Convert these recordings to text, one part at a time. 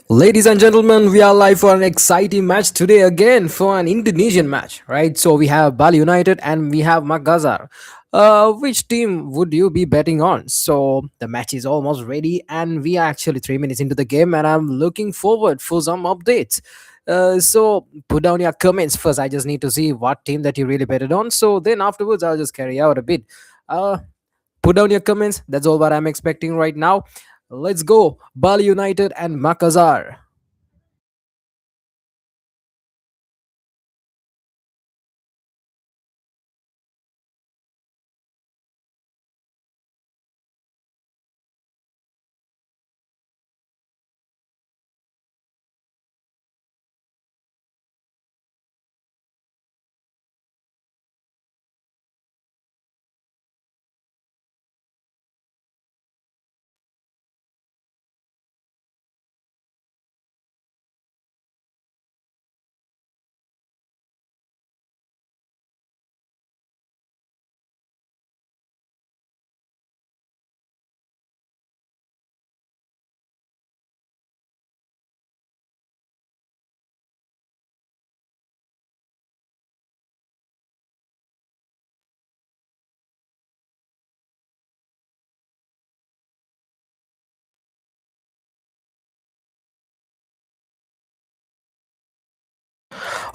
Ladies and gentlemen, we are live for an exciting match today again for an Indonesian match, right? So we have Bali United and we have Makassar. Which team would you be betting on? So the match is almost ready and we are actually 3 minutes into the game and I'm looking forward for some updates. So put down your comments first. I just need to see what team that you really betted on. So then afterwards, I'll just carry out a bit. Uh, Put down your comments. That's all what I'm expecting right now. Let's go. Bali United and Makassar.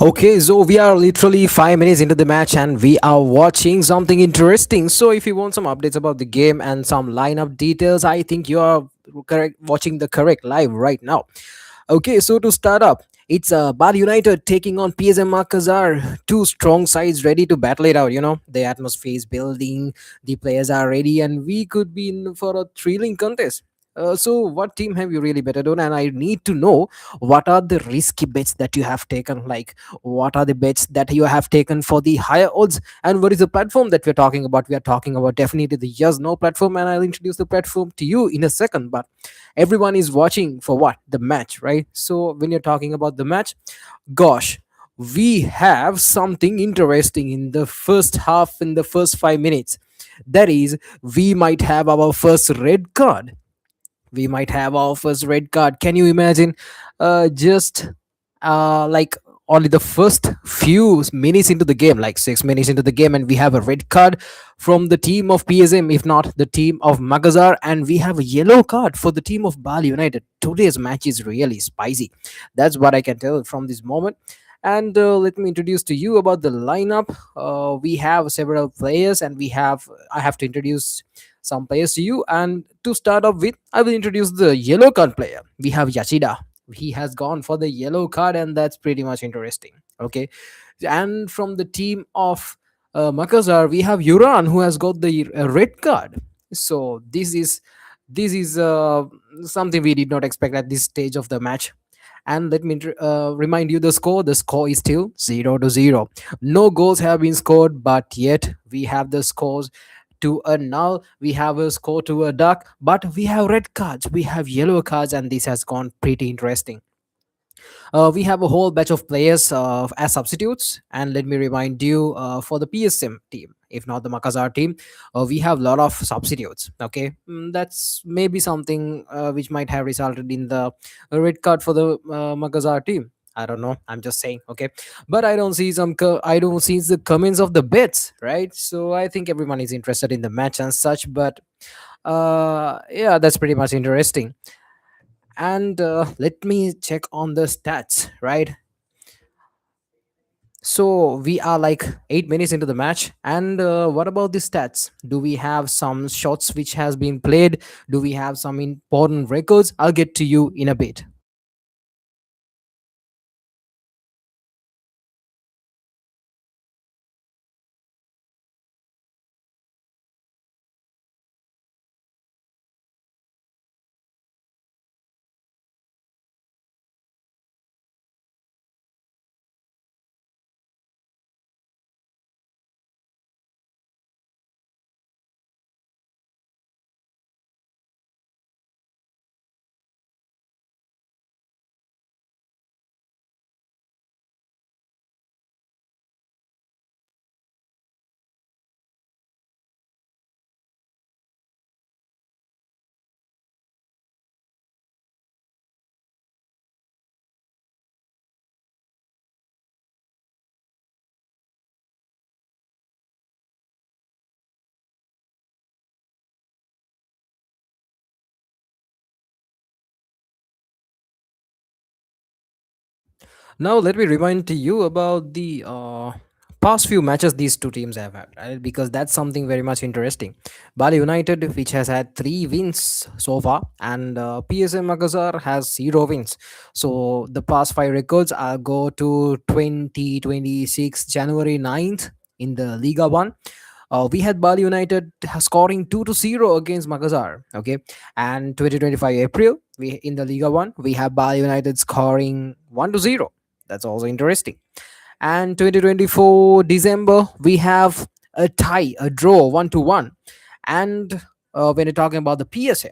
Okay, so we are literally 5 minutes into the match and we are watching something interesting. So, if you want some updates about the game and some lineup details, I think you are correct watching the correct live right now. Okay, so to start up, it's Bali United taking on PSM Makassar. Two strong sides ready to battle it out. The atmosphere is building, the players are ready, and we could be in for a thrilling contest. So, what team have you really betted on? And I need to know what are the risky bets that you have taken. Like, what are the bets that you have taken for the higher odds? And what is the platform that we're talking about? We are talking about definitely the Yes No platform, and I'll introduce the platform to you in a second. But everyone is watching for what? The match, right? So when you're talking about the match, gosh, we have something interesting in the first half, in the first 5 minutes. That is, we might have our first red card. We might have our first red card. Can you imagine? Just like only the first few minutes into the game, like 6 minutes into the game, and we have a red card from the team of PSM, if not the team of Makassar, and we have a yellow card for the team of Bali United. Today's match is really spicy. That's what I can tell from this moment. And let me introduce to you about the lineup. We have several players, and I have to introduce some players to you. And to start off with, I will introduce the yellow card player. We have Yachida. He has gone for the yellow card, and that's pretty much interesting. Okay, and from the team of Makassar, we have Yuran who has got the red card. So this is something we did not expect at this stage of the match. And let me remind you the score. The score is still 0-0. No goals have been scored, but yet we have the scores to a null. We have a score to a duck, but we have red cards, we have yellow cards, and this has gone pretty interesting. We have a whole batch of players as substitutes, and let me remind you for the PSM team, if not the Makassar team, we have a lot of substitutes. Okay, that's maybe something which might have resulted in the red card for the Makassar team. I don't know. I'm just saying, okay, but I don't see the comments of the bets, right? So I think everyone is interested in the match and such. But yeah, that's pretty much interesting. And let me check on the stats, right? So we are like 8 minutes into the match, and what about the stats? Do we have some shots which has been played? Do we have some important records? I'll get to you in a bit. Now, let me remind to you about the past few matches these two teams have had, right? Because that's something very much interesting. Bali United, which has had 3 wins so far, and PSM Makassar has 0 wins. So the past five records go to 2026 January 9th in the Liga 1. We had Bali United scoring 2-0 against Makassar. Okay, and 2025 April, we in the Liga 1 we have Bali United scoring 1-0. That's also interesting. And 2024 December, we have a tie, a draw, 1-1. And when you're talking about the PSM,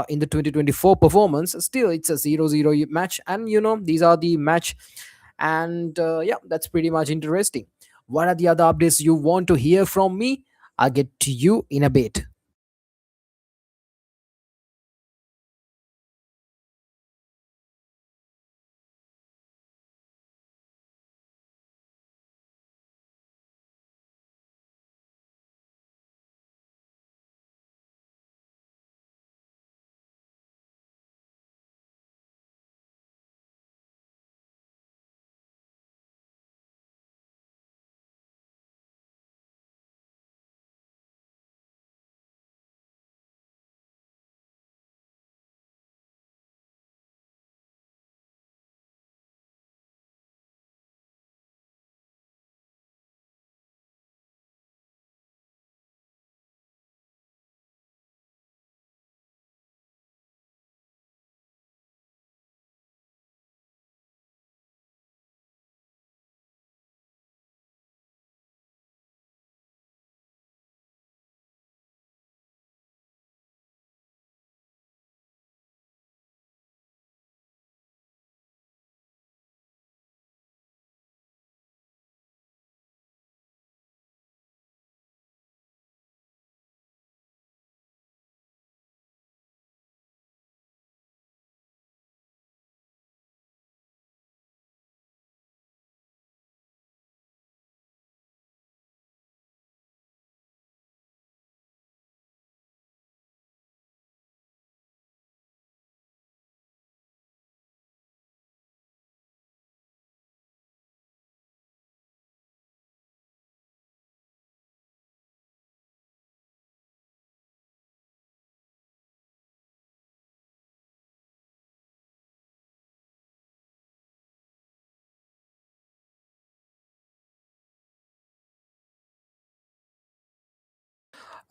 in the 2024 performance, still it's a 0-0 match. And these are the match. And yeah, that's pretty much interesting. What are the other updates you want to hear from me? I'll get to you in a bit.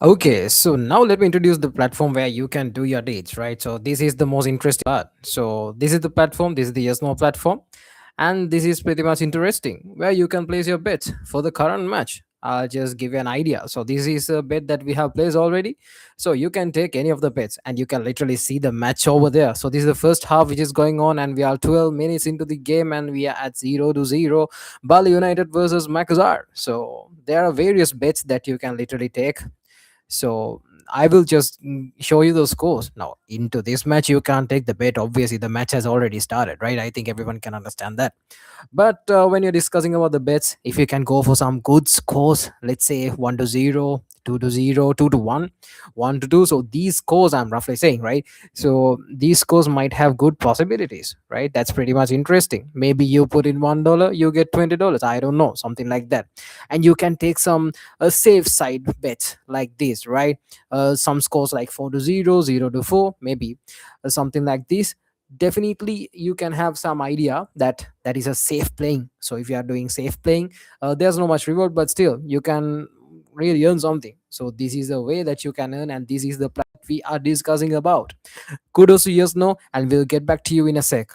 Okay, so now let me introduce the platform where you can do your dates, right? So this is the most interesting part. So this is the platform, this is the Yes No platform, and this is pretty much interesting where you can place your bets for the current match. I'll just give you an idea. So this is a bet that we have placed already. So you can take any of the bets and you can literally see the match over there. So this is the first half which is going on, and we are 12 minutes into the game and we are at 0-0. Bali United versus Makassar. So there are various bets that you can literally take. So I will just show you those scores. Now, into this match, you can't take the bet. Obviously, the match has already started, right? I think everyone can understand that. But when you're discussing about the bets, if you can go for some good scores, let's say 1-0, 2-0, 2-1, 1-2. So these scores I'm roughly saying, right? So these scores might have good possibilities, right? That's pretty much interesting. Maybe you put in $1, you get $20. I don't know, something like that. And you can take some safe side bets like this, right? Some scores like 4-0, 0-4, maybe something like this. Definitely you can have some idea that that is a safe playing. So if you are doing safe playing, there's no much reward, but still you can really earn something. So this is the way that you can earn, and this is the plan we are discussing about. Kudos to Yes No, and we'll get back to you in a sec.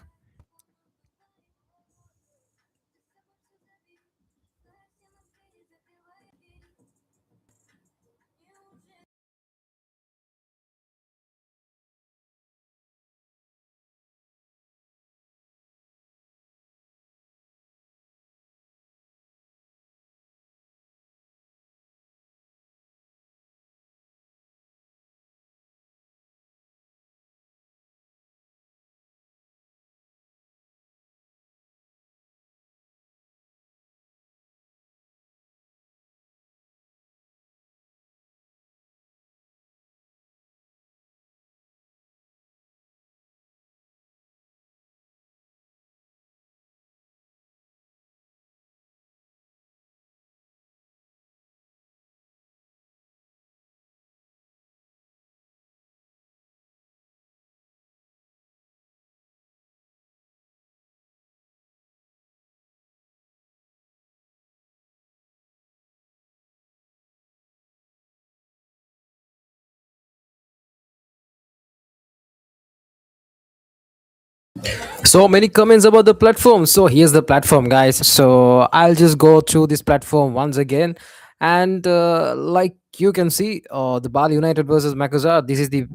So many comments about the platform. So here's the platform, guys. So I'll just go through this platform once again. And like you can see, the Bali United versus Makassar, this is the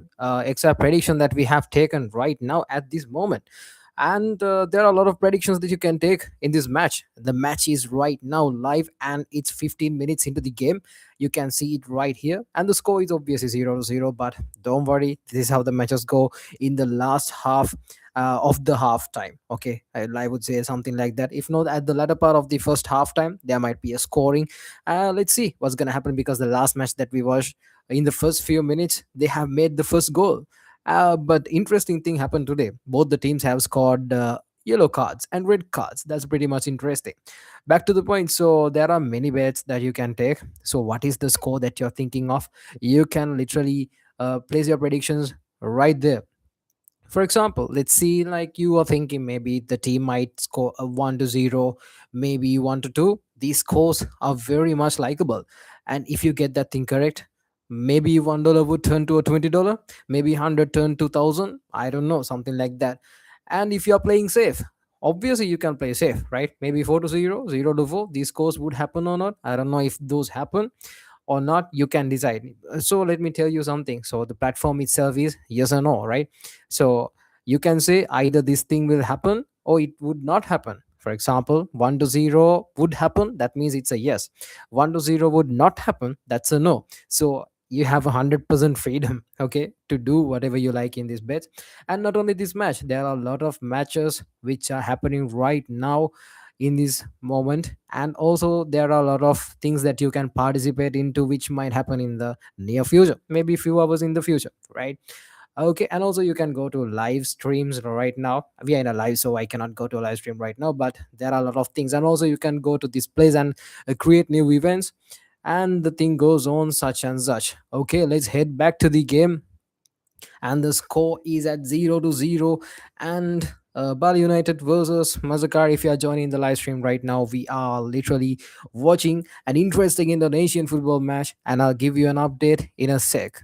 exact prediction that we have taken right now at this moment. And there are a lot of predictions that you can take in this match. The match is right now live and it's 15 minutes into the game. You can see it right here. And the score is obviously 0-0. But don't worry, this is how the matches go in the last half of the half time. Okay, I would say something like that. If not at the latter part of the first half time, there might be a scoring. Let's see what's gonna happen, because the last match that we watched, in the first few minutes they have made the first goal. But interesting thing happened today. Both the teams have scored yellow cards and red cards. That's pretty much interesting. Back to the point. So there are many bets that you can take. So what is the score that you're thinking of? You can literally place your predictions right there. For example, let's see, like you are thinking maybe the team might score a 1-0, maybe 1-2. These scores are very much likable. And if you get that thing correct, maybe $1 would turn to a $20, maybe 100 turn to 1,000. I don't know, something like that. And if you're playing safe, obviously you can play safe, right? Maybe 4-0, 0-4. These scores would happen or not. I don't know if those happen or not. You can decide. So let me tell you something. So the platform itself is yes or no, right? So you can say either this thing will happen or it would not happen. For example, 1-0 would happen, that means it's a yes. 1-0 would not happen, that's a no. So you have 100% freedom, okay, to do whatever you like in this bet. And not only this match, there are a lot of matches which are happening right now in this moment. And also there are a lot of things that you can participate into which might happen in the near future, maybe few hours in the future, right? Okay, and also you can go to live streams right now. We are in a live, so I cannot go to a live stream right now, but there are a lot of things. And also you can go to this place and create new events, and the thing goes on such and such. Okay, let's head back to the game. And the score is at 0-0. And Bali United versus Mazakar. If you are joining the live stream right now, we are literally watching an interesting Indonesian football match, and I'll give you an update in a sec.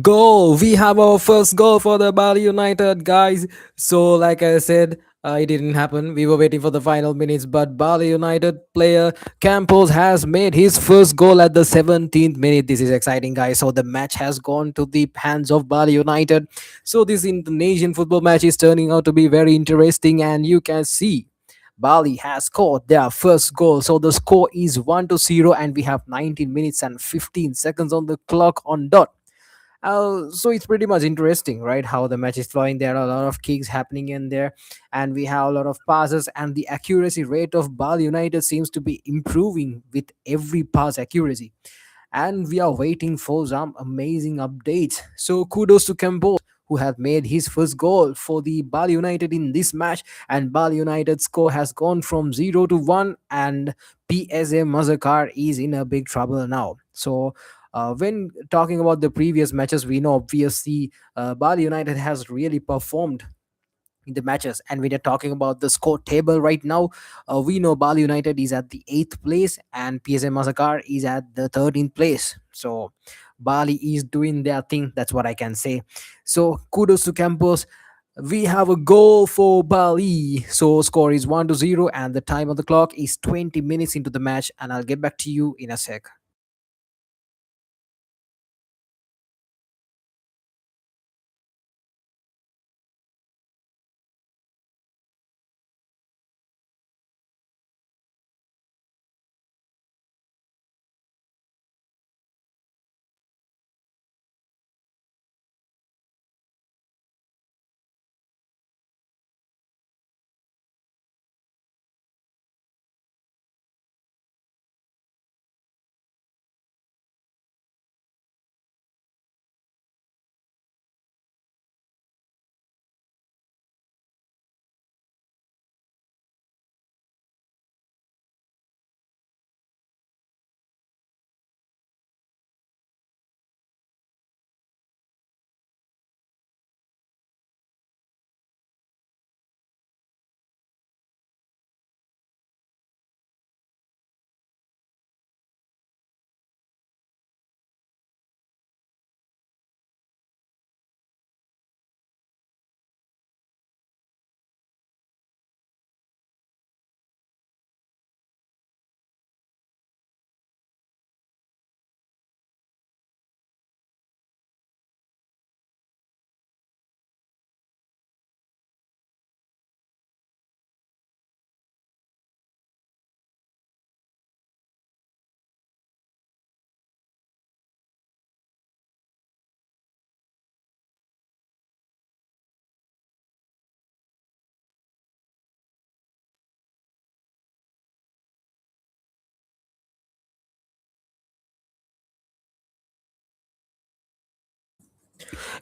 Goal! We have our first goal for the Bali United, guys. So, like I said, it didn't happen. We were waiting for the final minutes, but Bali United player Campos has made his first goal at the 17th minute. This is exciting, guys. So, the match has gone to the hands of Bali United. So, this Indonesian football match is turning out to be very interesting, and you can see Bali has scored their first goal. So the score is 1-0, and we have 19 minutes and 15 seconds on the clock on dot. So it's pretty much interesting, right? How the match is flowing. There are a lot of kicks happening in there, and we have a lot of passes. And the accuracy rate of Bali United seems to be improving with every pass accuracy. And we are waiting for some amazing updates. So kudos to Campos, who have made his first goal for the Bali United in this match. And Bali United score has gone from 0-1, and PSM Mazakar is in a big trouble now. So when talking about the previous matches, we know obviously Bali United has really performed in the matches. And when you're talking about the score table right now, we know Bali United is at the 8th place and PSM Masakar is at the 13th place. So Bali is doing their thing. That's what I can say. So kudos to Campos. We have a goal for Bali. So score is 1-0 and the time on the clock is 20 minutes into the match. And I'll get back to you in a sec.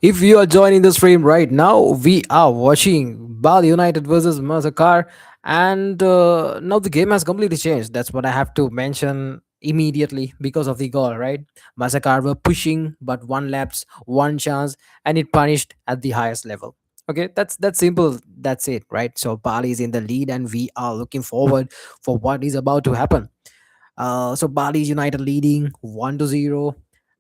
If you are joining the stream right now, we are watching Bali United versus Mazakar, and now the game has completely changed. That's what I have to mention immediately because of the goal, right? Mazakar were pushing, but one lapse, one chance, and it punished at the highest level. Okay, that's simple. That's it, right? So Bali is in the lead, and we are looking forward for what is about to happen. So Bali United leading 1-0,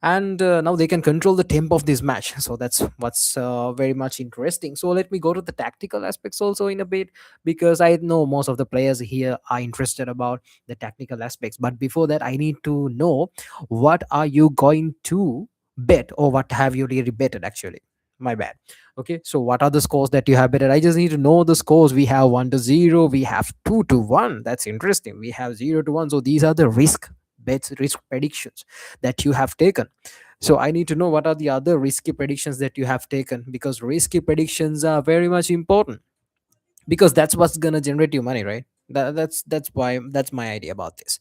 and now they can control the tempo of this match. So that's what's very much interesting. So let me go to the tactical aspects also in a bit, because I know most of the players here are interested about the technical aspects. But before that, I need to know, what are you going to bet, or what have you really betted actually? My bad. Okay, so what are the scores that you have betted? I just need to know the scores. We have 1-0, we have 2-1. That's interesting. We have 0-1. So these are the risk bets, risk predictions that you have taken. So I need to know, what are the other risky predictions that you have taken, because risky predictions are very much important, because that's what's gonna generate you money, right? That's why, that's my idea about this.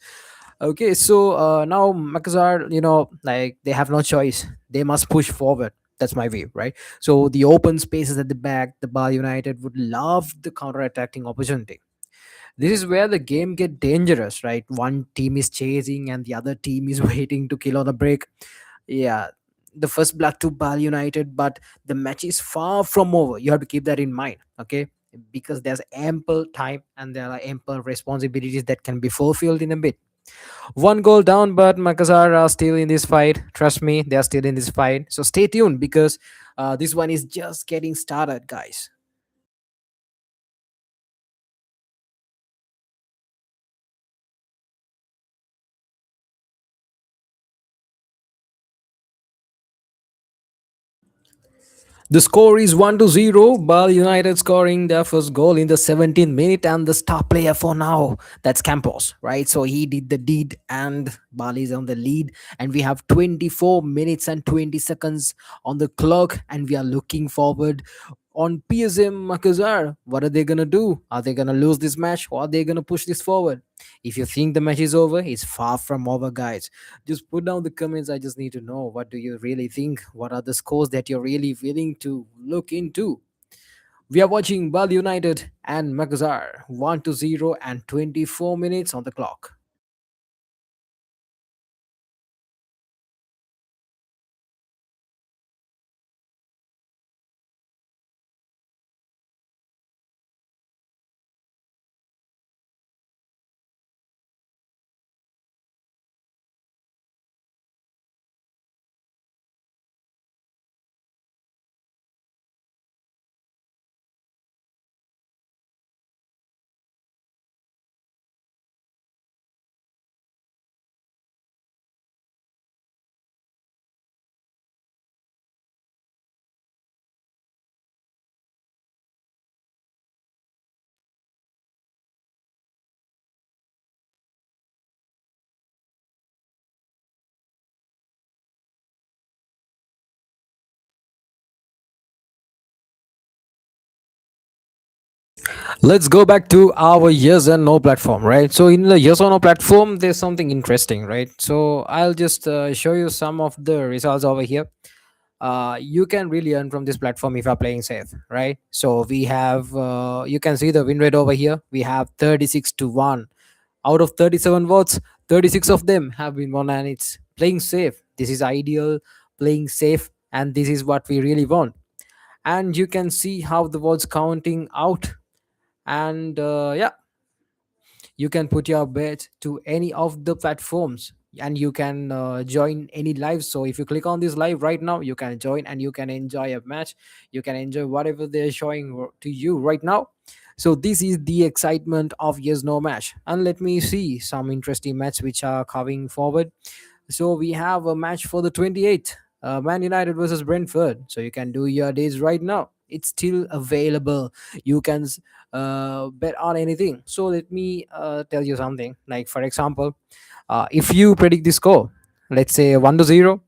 Okay, so now Makassar, like, they have no choice. They must push forward. That's my view, right? So the open spaces at the back, the Bali United would love the counter-attacking opportunity. This is where the game get dangerous, right? One team is chasing and the other team is waiting to kill on the break. Yeah, the first blood to Bali United, but the match is far from over. You have to keep that in mind, okay? Because there's ample time and there are ample responsibilities that can be fulfilled in a bit. One goal down, but Makassar are still in this fight. Trust me, they are still in this fight. So stay tuned, because this one is just getting started, guys. The score is 1-0. Bali United scoring their first goal in the 17th minute, and the star player for now, that's Campos, right? So he did the deed, and Bali is on the lead. And we have 24 minutes and 20 seconds on the clock, and we are looking forward on PSM Makassar. What are they gonna do? Are they gonna lose this match, or are they gonna push this forward? If you think the match is over, it's far from over, guys. Just put down the comments. I just need to know, what do you really think? What are the scores that you're really willing to look into? We are watching Bali United and Makassar, 1-0 and 24 minutes on the clock. Let's go back to our yes and no platform, right? So in the yes or no platform, there's something interesting, right? So I'll just show you some of the results over here. You can really earn from this platform if you're playing safe, right? So we have, you can see the win rate over here. We have 36 to 1 out of 37 votes. 36 of them have been won, and it's playing safe. This is ideal, playing safe, and this is what we really want. And you can see how the votes counting out. And yeah, you can put your bet to any of the platforms, and you can join any live. So if you click on this live right now, you can join and you can enjoy a match. You can enjoy whatever they're showing to you right now. So this is the excitement of yes no match, and let me see some interesting match which are coming forward. So we have a match for the 28th, Man United versus Brentford. So you can do your days right now. It's still available. You can bet on anything. So let me tell you something. Like for example, if you predict the score, let's say 1-0,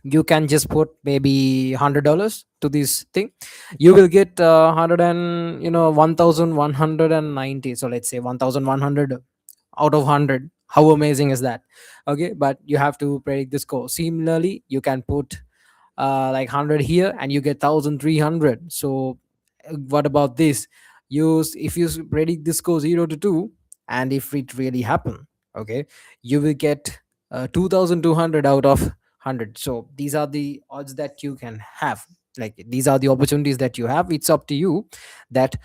you can just put maybe $100 to this thing. You will get 100 and 1190. So let's say 1100 out of 100. How amazing is that? Okay, but you have to predict the score. Similarly, you can put like 100 here and you get 1300. So what about this? If you predict this score 0 to 2, and if it really happen, okay, you will get 2200 out of 100. So these are the odds that you can have. Like these are the opportunities that you have. It's up to you that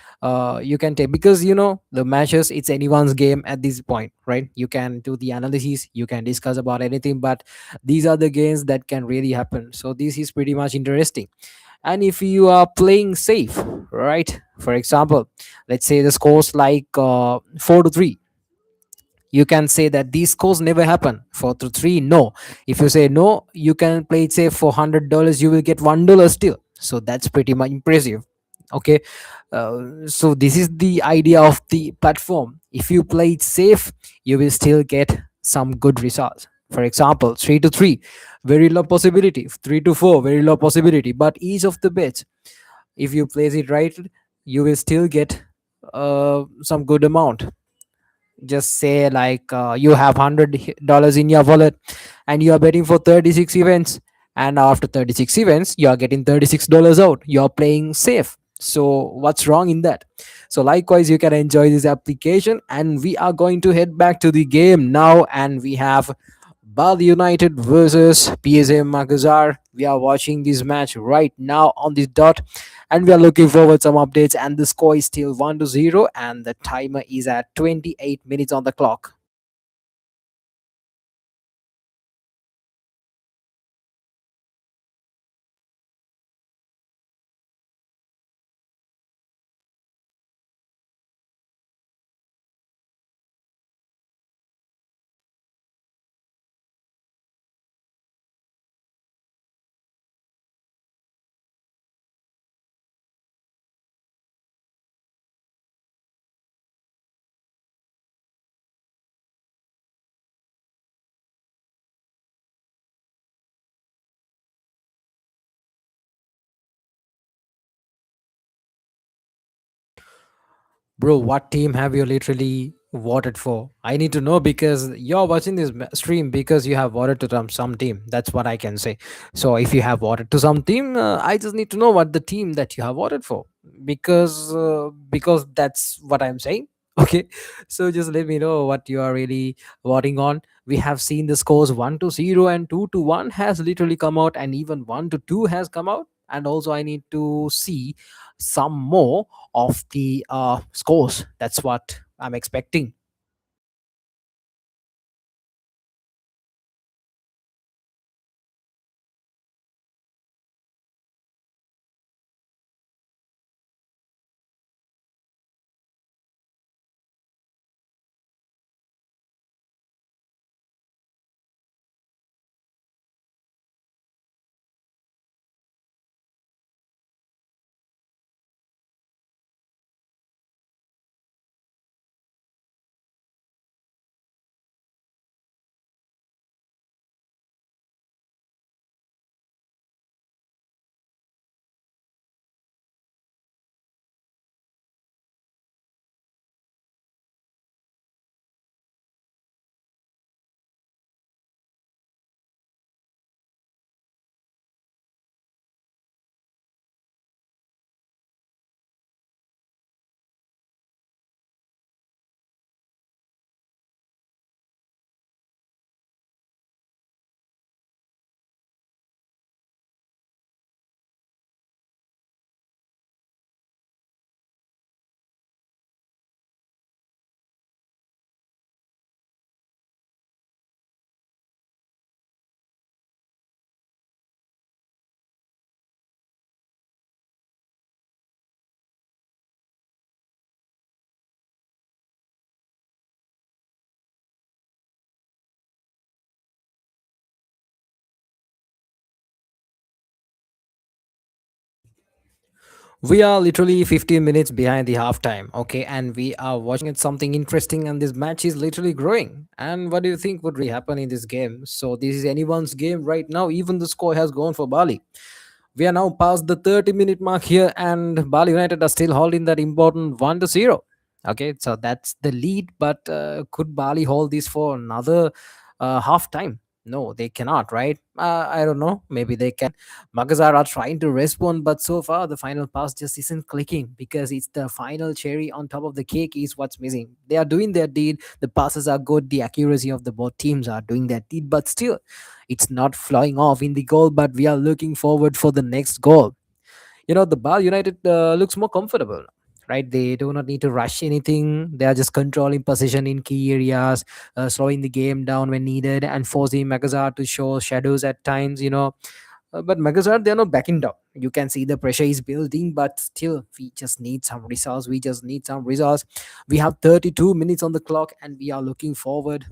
you can take, because the matches, it's anyone's game at this point, right? You can do the analysis, you can discuss about anything, but these are the games that can really happen. So this is pretty much interesting. And if you are playing safe, right, for example, let's say the scores like 4 to 3, you can say that these scores never happen. 4 to 3, no. If you say no, you can play it safe for $100, you will get $1 still. So that's pretty much impressive. Okay, so this is the idea of the platform. If you play it safe, you will still get some good results. For example, 3 to 3, very low possibility. 3 to 4, very low possibility. But each of the bets, if you place it right, you will still get some good amount. Just say like you have $100 in your wallet, and you are betting for 36 events, and after 36 events you are getting $36 out. You are playing safe. So what's wrong in that? So likewise, you can enjoy this application, and we are going to head back to the game now, and we have Bali United versus PSM Makassar. We are watching this match right now on this dot, and we are looking forward some updates. And the score is still 1-0, and the timer is at 28 minutes on the clock. Bro, what team have you literally voted for? I need to know, because you're watching this stream because you have voted to some team. That's what I can say. So if you have voted to some team, I just need to know what the team that you have voted for, because that's what I'm saying. Okay, so just let me know what you are really voting on. We have seen the scores 1-0 and 2-1 has literally come out, and even 1-2 has come out. And also, I need to see some more of the scores. That's what I'm expecting. We are literally 15 minutes behind the halftime, okay, and we are watching it something interesting, and this match is literally growing. And what do you think would really happen in this game? So this is anyone's game right now. Even the score has gone for Bali. We are now past the 30-minute mark here, and Bali United are still holding that important 1-0. Okay, so that's the lead, but could Bali hold this for another half time? No, they cannot, right? I don't know. Maybe they can. Makassar are trying to respond, but so far the final pass just isn't clicking because it's the final cherry on top of the cake is what's missing. They are doing their deed. The passes are good. The accuracy of the both teams are doing their deed, but still, it's not flying off in the goal. But we are looking forward for the next goal. The Bal United looks more comfortable, right? They do not need to rush anything. They are just controlling position in key areas, slowing the game down when needed, and forcing Makassar to show shadows at times. But Makassar, they are not backing down. You can see the pressure is building, but still, we just need some results. We just need some results. We have 32 minutes on the clock, and we are looking forward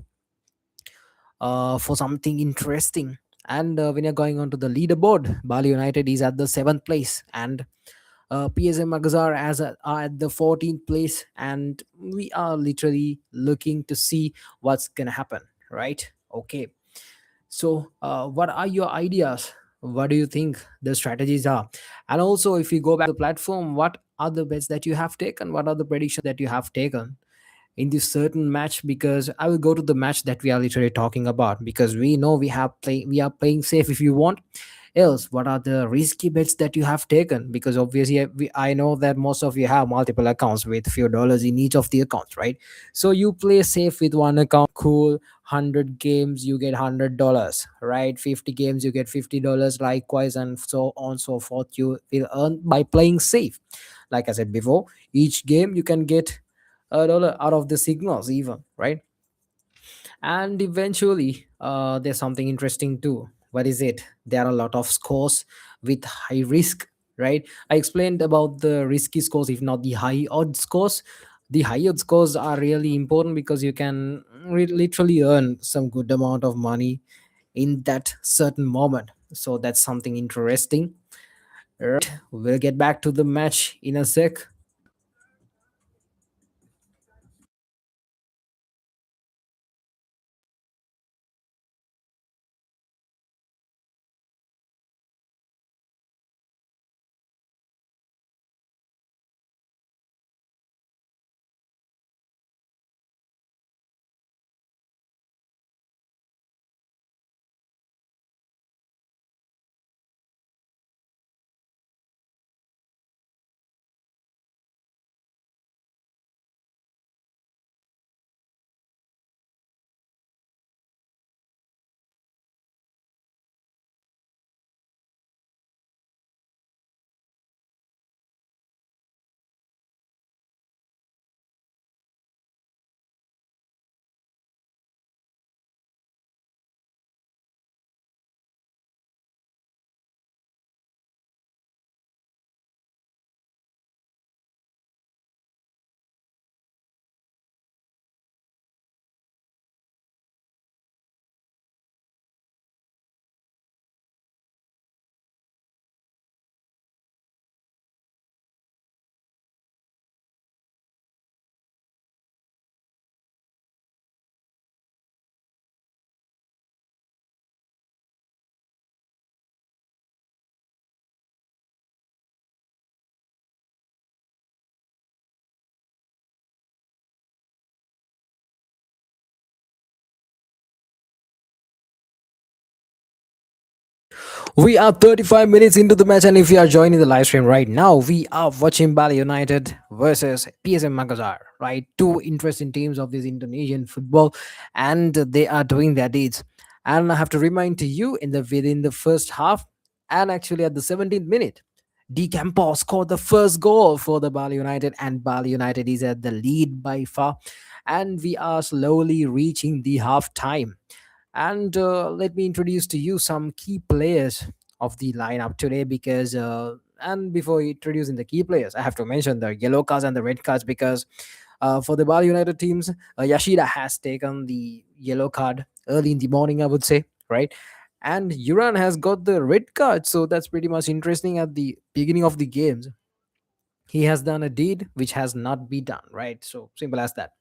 for something interesting. And when you're going on to the leaderboard, Bali United is at the seventh place, and PSM Makassar are at the 14th place, and we are literally looking to see what's gonna happen, right? Okay, so what are your ideas? What do you think the strategies are? And also, if you go back to the platform, what are the bets that you have taken? What are the predictions that you have taken in this certain match? Because I will go to the match that we are literally talking about, because we know we are playing safe if you want. Else, what are the risky bets that you have taken? Because obviously I know that most of you have multiple accounts with few dollars in each of the accounts, right? So you play safe with one account, cool. 100 games you get $100, right? 50 games you get $50, likewise, and so on so forth. You will earn by playing safe. Like I said before, each game you can get $1 out of the signals even, right? And eventually there's something interesting too. What is it? There are a lot of scores with high risk, right? I explained about the risky scores, if not the high odds scores. The high odds scores are really important because you can literally earn some good amount of money in that certain moment. So that's something interesting, right? We'll get back to the match in a sec. We are 35 minutes into the match, and if you are joining the live stream right now, we are watching Bali United versus PSM Makassar, right? Two interesting teams of this Indonesian football, and they are doing their deeds. And I have to remind to you, within the first half, and actually at the 17th minute, D Campo scored the first goal for the Bali United, and Bali United is at the lead by far. And we are slowly reaching the half time, and let me introduce to you some key players of the lineup today, because and before introducing the key players, I have to mention the yellow cards and the red cards, because for the Bali United teams, Yashida has taken the yellow card early in the morning, I would say, right? And Uran has got the red card, so that's pretty much interesting at the beginning of the games. He has done a deed which has not been done, right? So simple as that.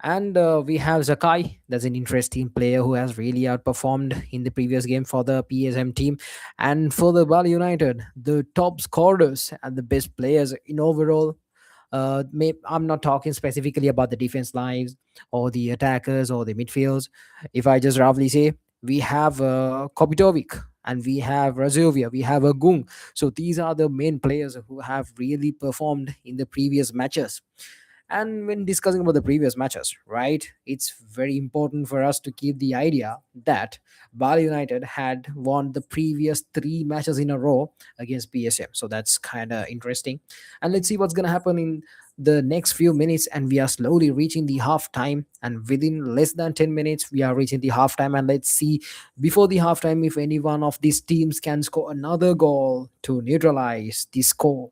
And we have Zakai. That's an interesting player who has really outperformed in the previous game for the PSM team. And for the Bali United, the top scorers and the best players in overall. I'm not talking specifically about the defense lines or the attackers or the midfields. If I just roughly say, we have Kopitovic and we have Razovia, we have Agung. So these are the main players who have really performed in the previous matches. And when discussing about the previous matches, right, it's very important for us to keep the idea that Bali United had won the previous three matches in a row against PSM. So that's kind of interesting. And let's see what's going to happen in the next few minutes. And we are slowly reaching the half time. And within less than 10 minutes, we are reaching the half time. And let's see before the half time if any one of these teams can score another goal to neutralize the score.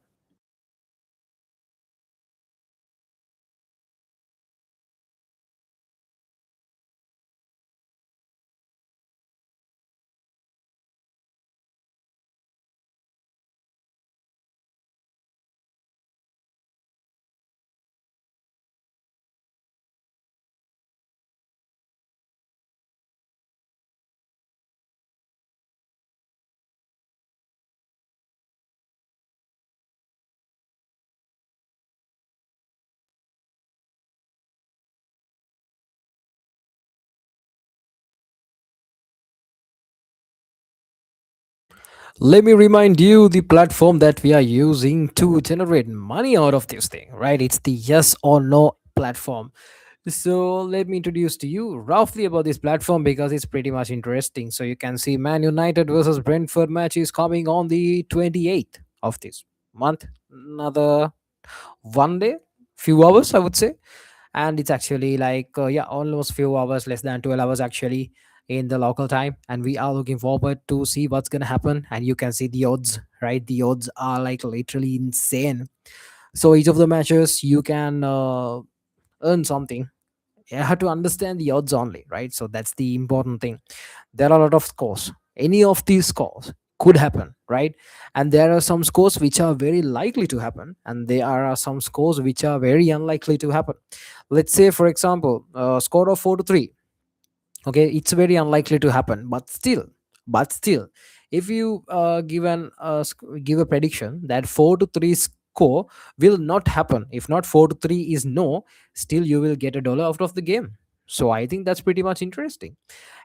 Let me remind you the platform that we are using to generate money out of this thing, right? It's the yes or no platform. So let me introduce to you roughly about this platform because it's pretty much interesting. So you can see Man United versus Brentford match is coming on the 28th of this month. Another one day, few hours, I would say. And it's actually like yeah, almost few hours, less than 12 hours actually in the local time, and we are looking forward to see what's gonna happen. And you can see the odds, right? The odds are like literally insane. So each of the matches you can earn something. You have to understand the odds only, right? So that's the important thing. There are a lot of scores. Any of these scores could happen, right? And there are some scores which are very likely to happen, and there are some scores which are very unlikely to happen. Let's say, for example, a score of 4-3. Okay, it's very unlikely to happen, but still, if you give a prediction that 4-3 score will not happen, if not 4-3 is no, still you will get a dollar out of the game. So I think that's pretty much interesting.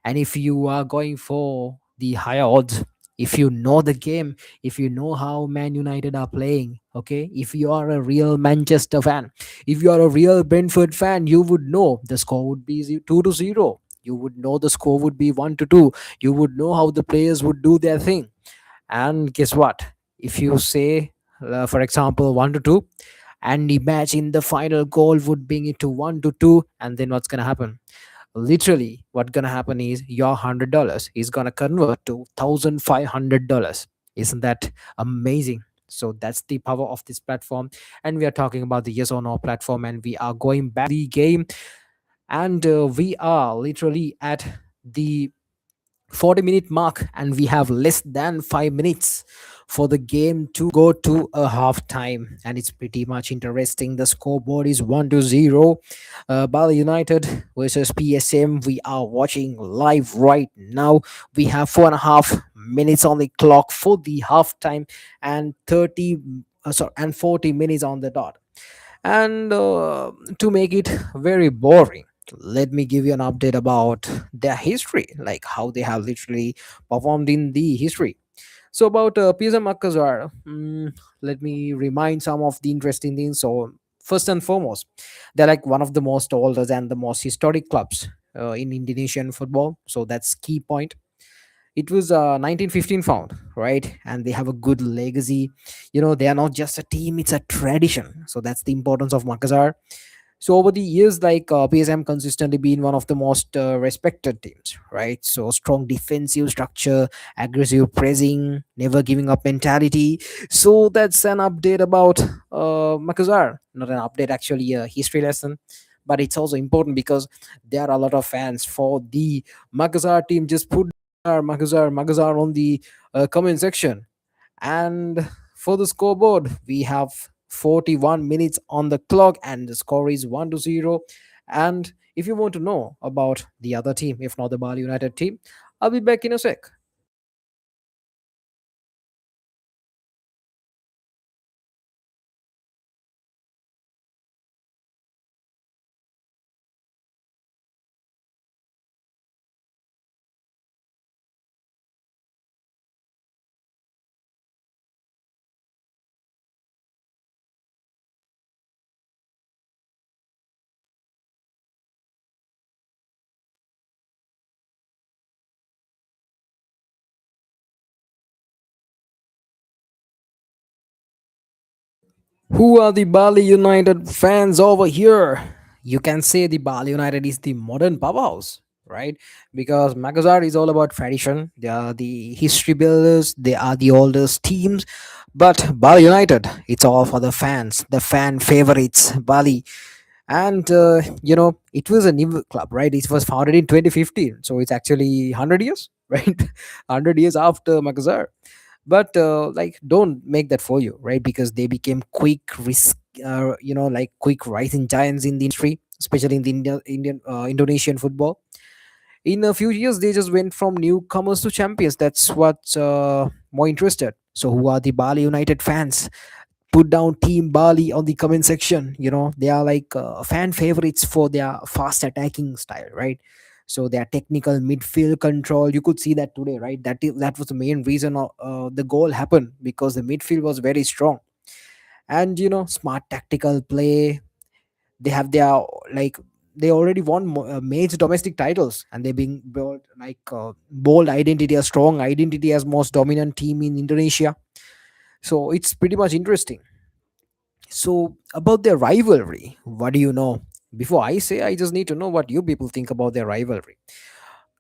And if you are going for the higher odds, if you know the game, if you know how Man United are playing, okay, if you are a real Manchester fan, if you are a real Brentford fan, you would know the score would be 2-0. You would know the score would be 1-2. You would know how the players would do their thing. And guess what? If you say, for example, 1-2, and imagine the final goal would bring it to 1-2, and then what's gonna happen? Literally, what's gonna happen is your $100 is gonna convert to $1,500. Isn't that amazing? So that's the power of this platform. And we are talking about the yes or no platform, and we are going back to the game. And we are literally at the 40-minute mark, and we have less than 5 minutes for the game to go to a half time. And it's pretty much interesting. The scoreboard is 1-0. Bali United versus PSM. We are watching live right now. We have 4.5 minutes on the clock for the half time, and 40 minutes on the dot. And to make it very boring, let me give you an update about their history, like how they have literally performed in the history. So about PSM Makassar, let me remind some of the interesting things. So first and foremost, they're like one of the most oldest and the most historic clubs in Indonesian football. So that's key point. It was 1915 found, right? And they have a good legacy. They are not just a team, it's a tradition. So that's the importance of Makassar. So over the years, like PSM consistently been one of the most respected teams, right? So strong defensive structure, aggressive pressing, never giving up mentality. So that's an update about Makassar. Not an update, actually, a history lesson. But it's also important because there are a lot of fans for the Makassar team. Just put Makassar on the comment section. And for the scoreboard, we have 41 minutes on the clock, and the score is 1 to 0. And if you want to know about the other team, if not the Bali United team, I'll be back in a sec. Who are the Bali United fans over here? You can say the Bali United is the modern powerhouse, right? Because Makassar is all about tradition. They are the history builders. They are the oldest teams. But Bali United, it's all for the fans, the fan favorites, Bali. And it was a new club, right? It was founded in 2015, so it's actually 100 years, right? 100 years after Makassar. But like, don't make that for you, right? Because they became quick risk, like quick rising giants in the industry, especially in the Indian Indonesian football. In a few years, they just went from newcomers to champions. That's what's more interested. So who are the Bali United fans? Put down Team Bali on the comment section. They are like fan favorites for their fast attacking style, right? So their technical midfield control, you could see that today, right? That was the main reason the goal happened, because the midfield was very strong. And smart tactical play. They have their, like, they already won major domestic titles, and they being built like bold identity, a strong identity as most dominant team in Indonesia. So it's pretty much interesting. So, about their rivalry, what do you know? Before I say, I just need to know what you people think about their rivalry.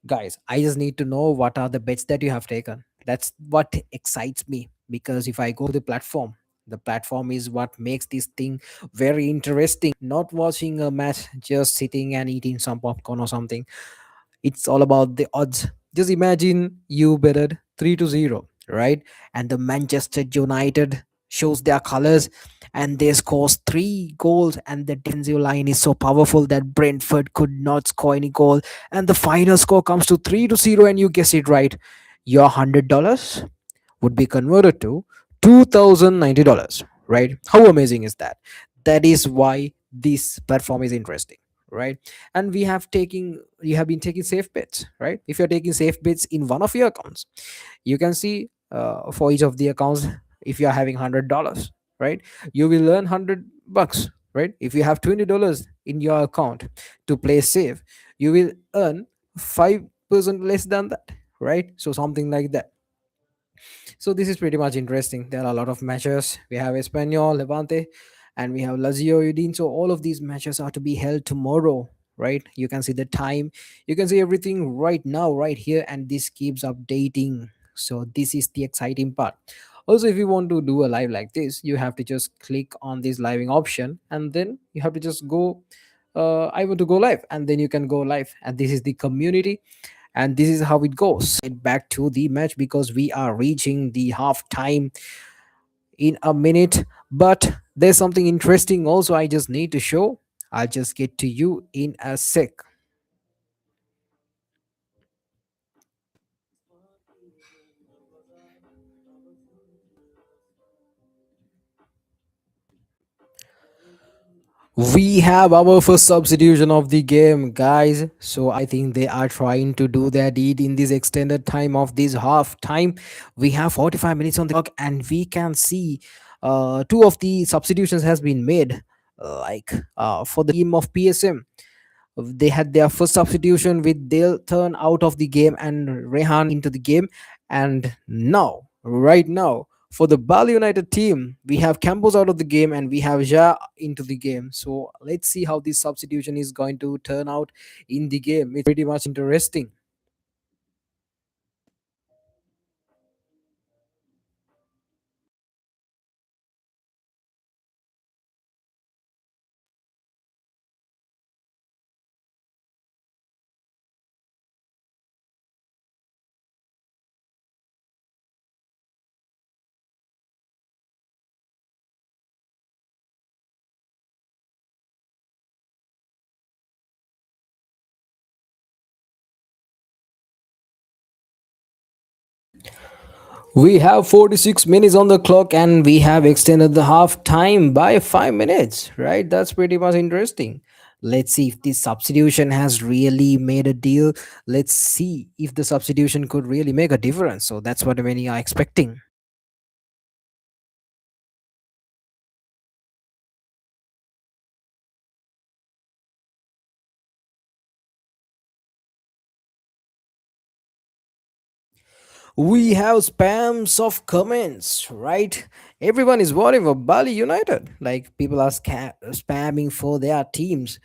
Guys, I just need to know what are the bets that you have taken. That's what excites me, because if I go to the platform is what makes this thing very interesting. Not watching a match, just sitting and eating some popcorn or something. It's all about the odds. Just imagine you betted 3 to 0, right? And the Manchester United shows their colors, and they scores 3 goals, and the defensive line is so powerful that Brentford could not score any goal, and the final score comes to 3 to 0, and you guess it right. Your $100 would be converted to $2,090, right? How amazing is that? That is why this platform is interesting, right? And you have been taking safe bets, right? If you're taking safe bets in one of your accounts, you can see for each of the accounts, if you are having $100, right, you will earn $100, right? If you have $20 in your account to play safe, you will earn 5% less than that, right? So something like that. So this is pretty much interesting. There are a lot of matches. We have Espanyol, Levante, and we have Lazio Udine. So all of these matches are to be held tomorrow, right? You can see the time, you can see everything right now, right here, and this keeps updating. So this is the exciting part. Also, if you want to do a live like this, you have to just click on this living option, and then you have to just go. I want to go live, and then you can go live. And this is the community, and this is how it goes. Get back to the match, because we are reaching the half time in a minute. But there's something interesting also I just need to show. I'll just get to you in a sec. We have our first substitution of the game, guys. So I think they are trying to do their deed in this extended time of this half time. We have 45 minutes on the clock, and we can see two of the substitutions has been made, like for the team of PSM. They had their first substitution with Dale turn out of the game and Rehan into the game. And now, right now, for the Bali United team, we have Campos out of the game and we have Ja into the game. So let's see how this substitution is going to turn out in the game. It's pretty much interesting. We have 46 minutes on the clock and we have extended the half time by 5 minutes, right? That's pretty much interesting. Let's see if this substitution has really made a deal. Let's see if the substitution could really make a difference. So that's what many are expecting. We have spams of comments, right? Everyone is voting for Bali United. Like people are spamming for their teams.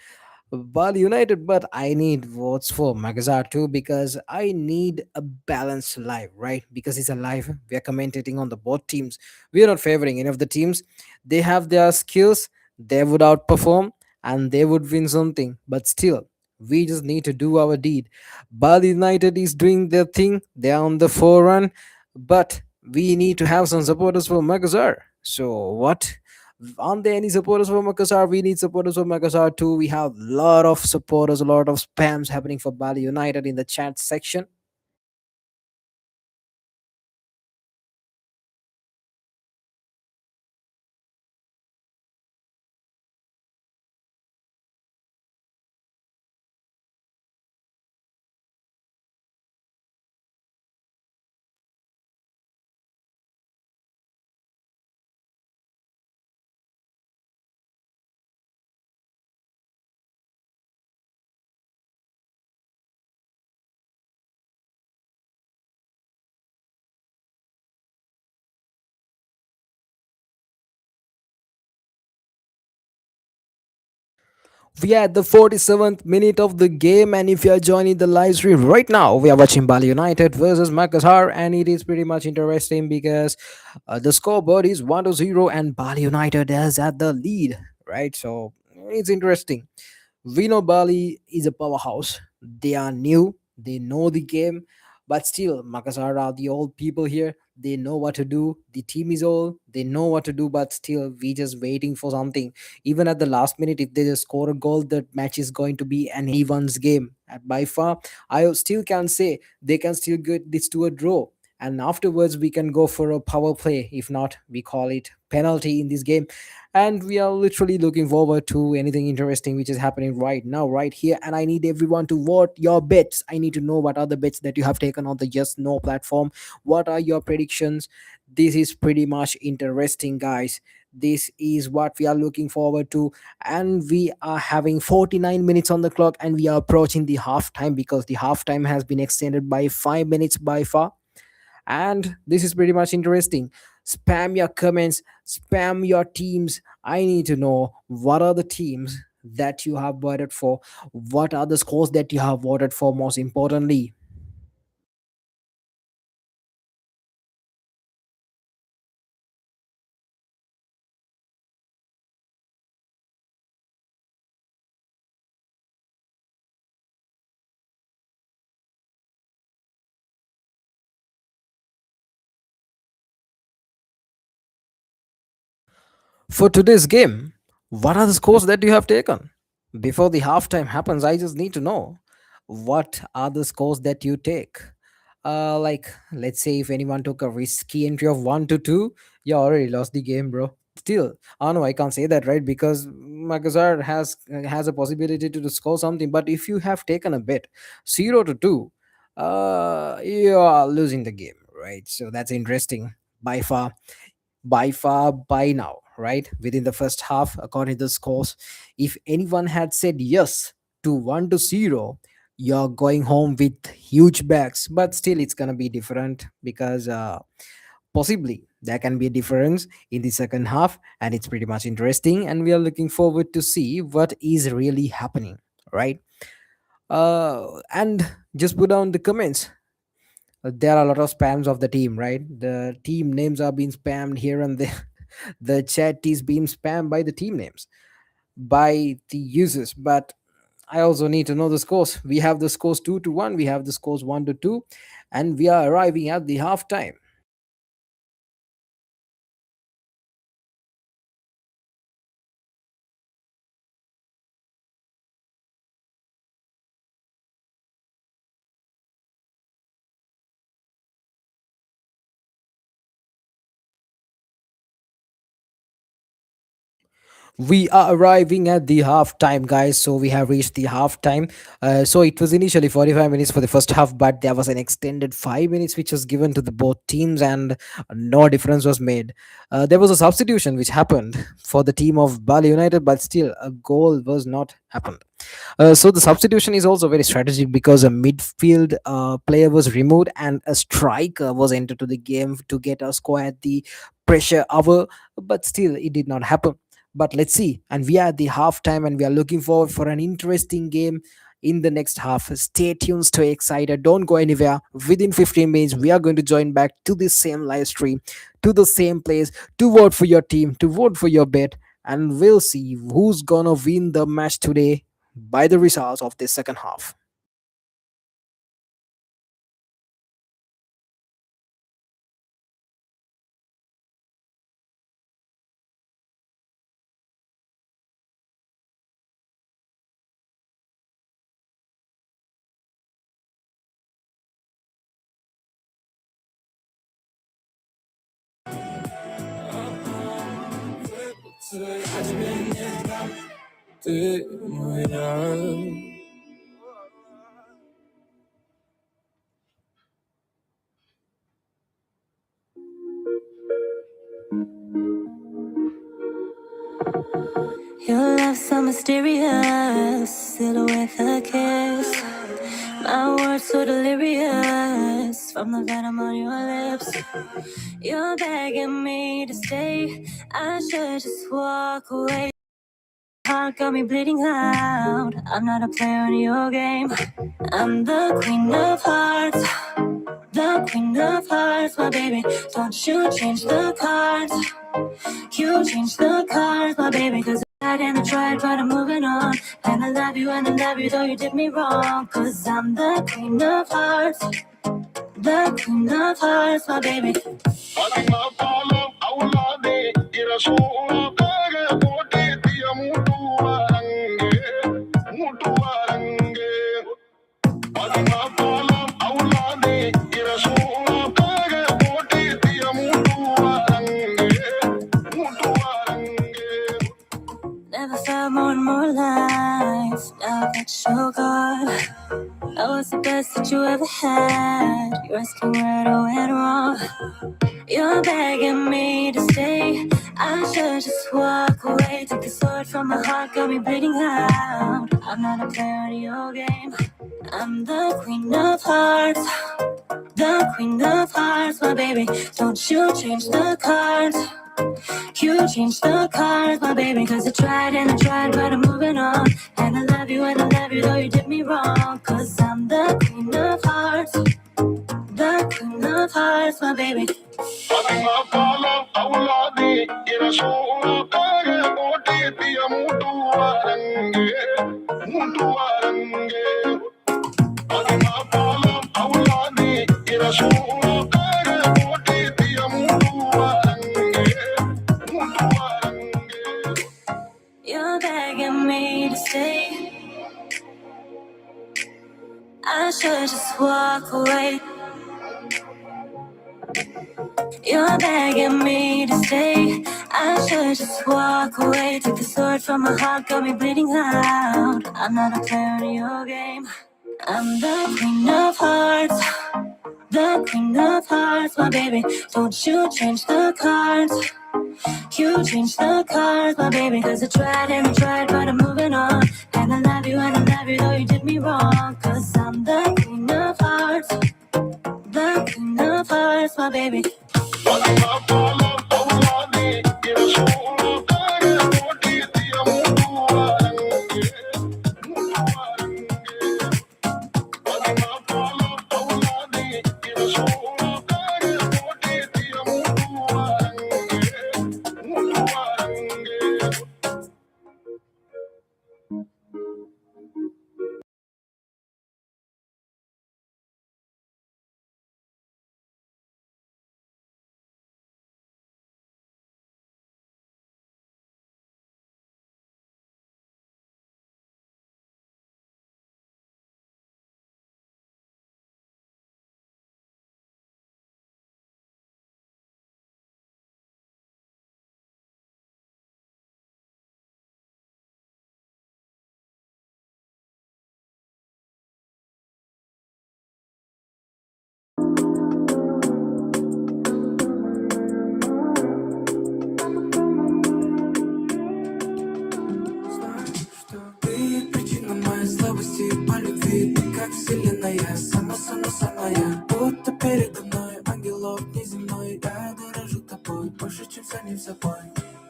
Bali United, but I need votes for Makassar too because I need a balanced live, right? Because it's a live. We are commentating on the both teams. We are not favoring any of the teams. They have their skills, they would outperform and they would win something. But still, we just need to do our deed. Bali United is doing their thing, they are on the forerun, but we need to have some supporters for Makassar. So what? Aren't there any supporters for Makassar? We need supporters for Makassar too. We have a lot of supporters, a lot of spams happening for Bali United in the chat section. We are at the 47th minute of the game, and if you are joining the live stream right now, we are watching Bali United versus Makassar, and it is pretty much interesting because the scoreboard is 1-0, and Bali United is at the lead, right? So it's interesting. We know Bali is a powerhouse. They are new, they know the game, but still, Makassar are the old people here. They know what to do. The team is old, they know what to do, but still, we just waiting for something. Even at the last minute, if they just score a goal, that match is going to be an anyone's game. At by far, I still can say they can still get this to a draw. And afterwards, we can go for a power play. If not, we call it penalty in this game, and we are literally looking forward to anything interesting which is happening right now right here. And I need everyone to vote your bets. I need to know what are the bets that you have taken on the yes no platform. What are your predictions? This is pretty much interesting, guys. This is what we are looking forward to, and we are having 49 minutes on the clock, and we are approaching the half time because the half time has been extended by 5 minutes by far. And this is pretty much interesting. Spam your comments, spam your teams. I need to know what are the teams that you have voted for, what are the scores that you have voted for, most importantly. For today's game, what are the scores that you have taken? Before the halftime happens, I just need to know what are the scores that you take. Like, let's say if anyone took a risky entry of 1-2, you already lost the game, bro. Still, oh no, I can't say that, right? Because Makassar has a possibility to score something. But if you have taken a bet 0-2, you are losing the game, right? So that's interesting by far, by now, right? Within the first half, according to the scores, if anyone had said yes to 1-0, you're going home with huge bags. But still, it's gonna be different because possibly there can be a difference in the second half, and it's pretty much interesting. And we are looking forward to see what is really happening, right? And just put down the comments. There are a lot of spams of the team, right? The team names are being spammed here and there. The chat is being spammed by the team names, by the users. But I also need to know the scores. We have the scores 2-1, we have the scores 1-2, and we are arriving at the halftime. We are arriving at the halftime, guys. So we have reached the halftime. So it was initially 45 minutes for the first half, but there was an extended 5 minutes which was given to the both teams, and no difference was made. There was a substitution which happened for the team of Bali United, but still a goal was not happened. So the substitution is also very strategic because a midfield player was removed and a striker was entered to the game to get a score at the pressure hour, but still it did not happen. But let's see, and we are at the halftime, and we are looking forward for an interesting game in the next half. Stay tuned, stay excited, don't go anywhere. Within 15 minutes, we are going to join back to this same live stream, to the same place, to vote for your team, to vote for your bet, and we'll see who's gonna win the match today by the results of this second half. Your love so mysterious, still with a kiss. My words so delirious from the venom on your lips. You're begging me to stay. I should just walk away. Heart got me bleeding out. I'm not a player in your game. I'm the queen of hearts, the queen of hearts, my baby. Don't you change the cards. You changed the cards, my baby, cause I tried, but I'm moving on. And I love you, though you did me wrong. Cause I'm the queen of hearts, the queen of hearts, my baby. Never felt more and more alive. Now that you're gone, I was the best that you ever had. You're asking where I went wrong. You're begging me to stay. I should just walk away. Take the sword from my heart, got me bleeding out. I'm not a player in your game. I'm the queen of hearts, the queen of hearts, my baby. Don't you change the cards. You changed the cards, my baby. Cause I tried, but I'm moving on. And I love you, though you did me wrong. Cause I'm the queen of hearts, the queen of hearts, my baby. You're begging me to stay. I should just walk away. You're begging me to stay. I should just walk away. Take the sword from my heart, got me bleeding out. I'm not a player in your game. I'm the queen of hearts, the queen of hearts, my baby. Don't you change the cards. You changed the cards, my baby. Cause I tried, but I'm moving on. And I love you, though you did me wrong. Cause I'm the queen of hearts, the queen of hearts, my baby. я Sama я Будто передо мной ангелов неземной. Я дорожу тобой больше, чем самим собой.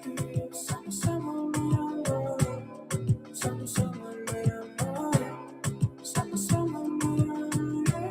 Ты самая моя, самая моя, самая моя.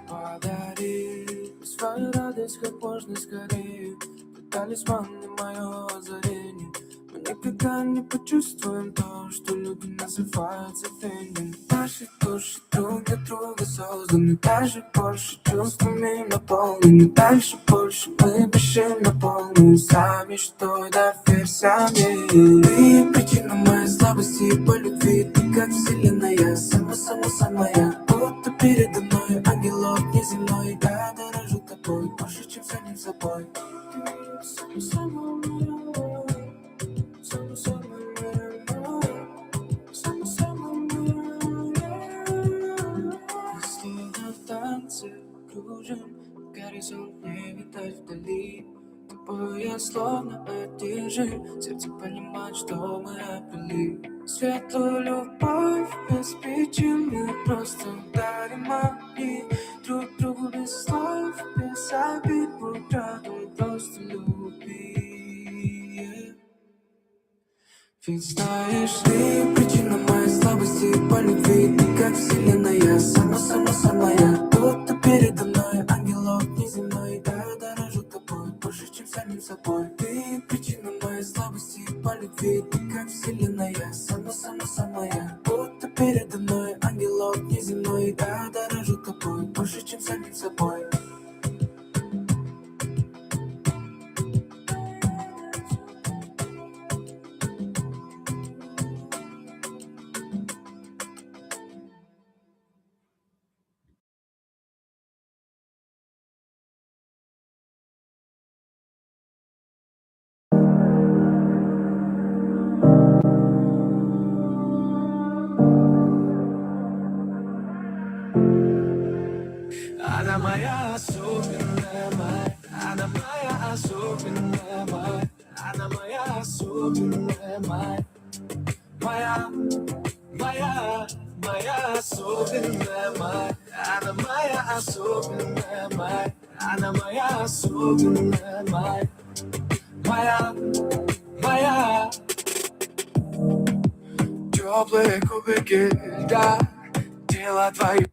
Подари свою радость как можно скорее. Ты талисман и мое озарение. Мы никогда не почувствуем то, что люди называют забвением. Наши души друг для друга созданы. Даже больше чувствами наполнены. Дальше больше мы пишем на полную. Сами что, доверься мне. Ты причина моей слабости по любви. Ты как вселенная, самая. Будто передо мной ангелов неземной. Я дорожу тобой больше, чем самим собой. Ты самая моя. Словно в танце кружим, горизонт не видать вдали. Тобой я словно одержим, сердце понимает, что мы обрели светлую любовь без причин. Мы просто дарим огни друг другу без слов, без обид. Будь рядом, просто люби. Ведь знаешь, ты причина моей слабости по любви. Ты как вселенная, самая. Будто передо мной ангелов неземной. Я дорожу тобой больше, чем самим собой. Ты причина моей слабости по любви. Ты как вселенная, самая. Будто передо мной ангелов неземной. Я дорожу тобой больше, чем самим собой. Она моя особенная моя, она моя особенная моя, она моя особенная моя, моя особенная моя, она моя особенная моя, она моя особенная моя, моя. Теплые кубики льда, тело твое.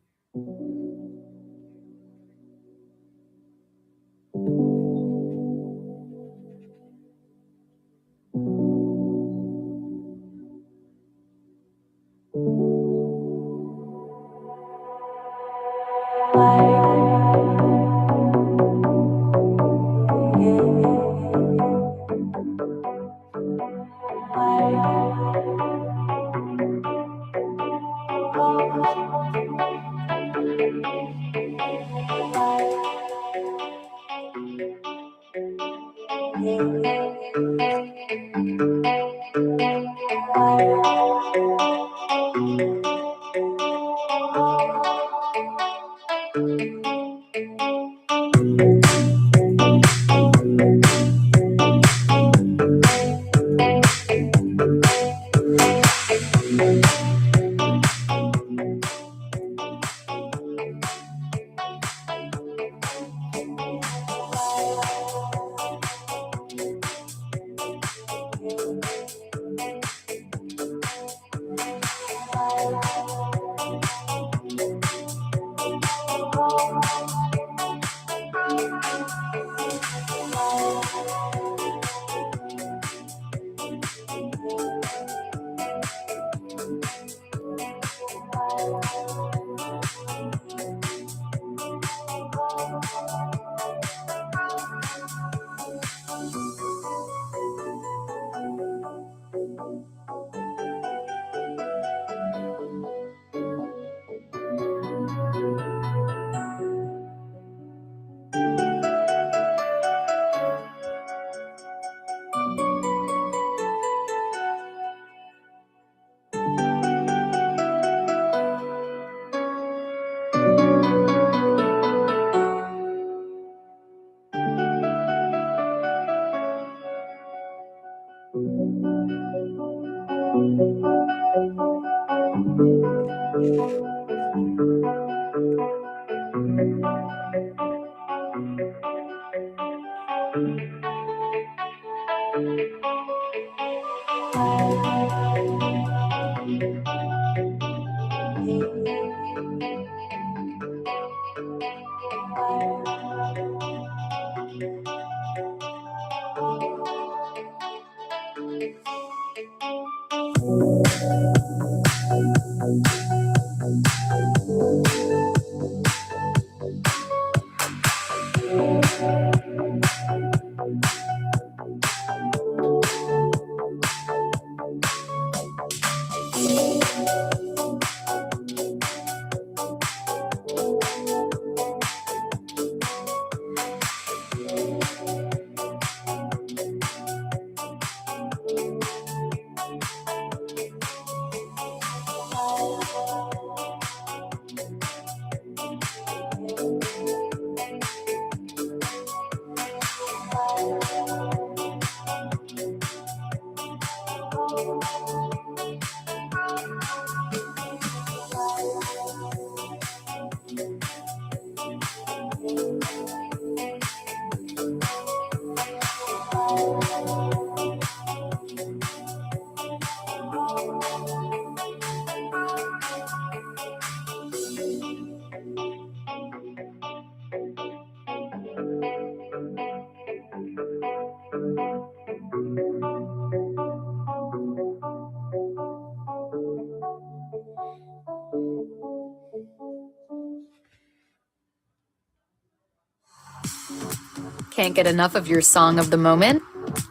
Can't get enough of your song of the moment?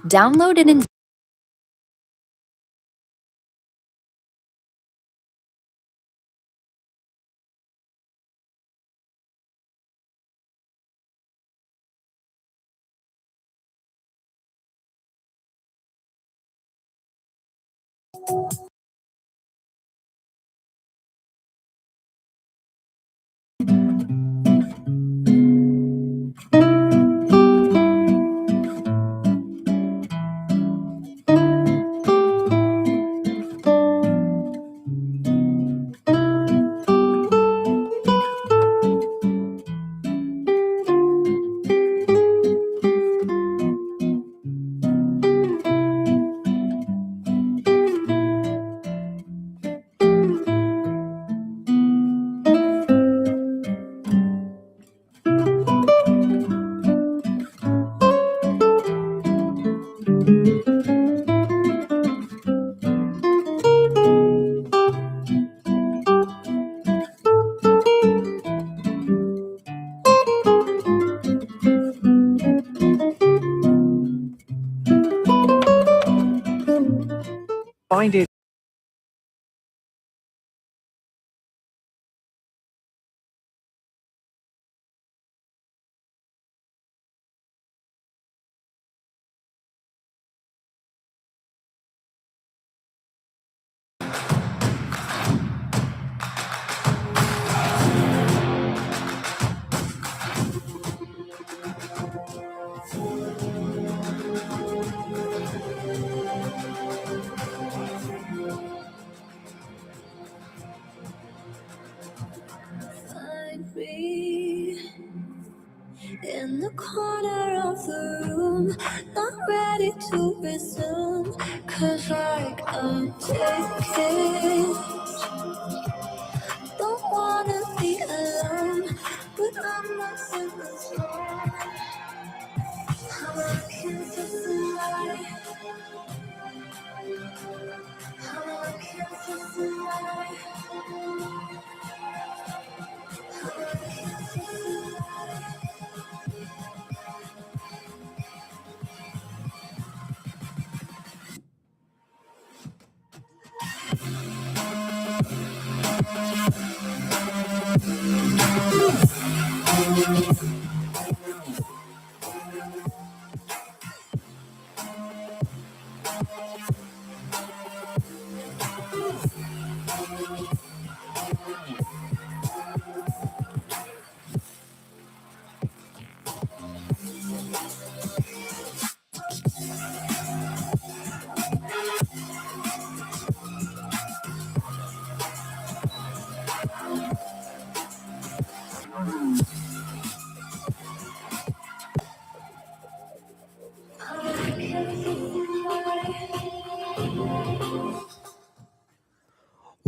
Download and find it find me in the corner of the room, not ready to resume. Cause like I'm taking, don't wanna be alone, but I'm not super strong. I'm looking for somebody, I'm looking for somebody, I'm looking for somebody.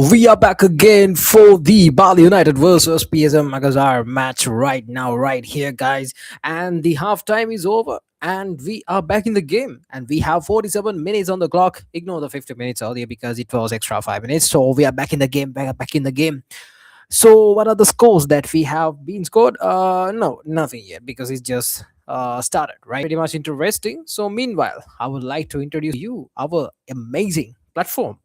We are back again for the Bali United versus PSM Makassar match right now, right here, guys. And the halftime is over, and we are back in the game. And we have 47 minutes on the clock. Ignore the 50 minutes earlier because it was extra 5 minutes. So we are back in the game, back in the game. So what are the scores that we have been scored? No, nothing yet because it's just started, right? Pretty much interesting. So meanwhile, I would like to introduce you our amazing platform.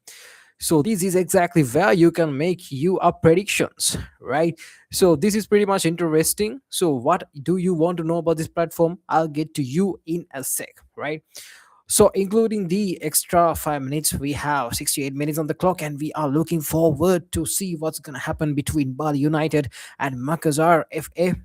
So this is exactly where you can make you up predictions, right? So this is pretty much interesting. So what do you want to know about this platform? I'll get to you in a sec, right? So including the extra 5 minutes, we have 68 minutes on the clock, and we are looking forward to see what's gonna happen between Bali United and Makassar FA.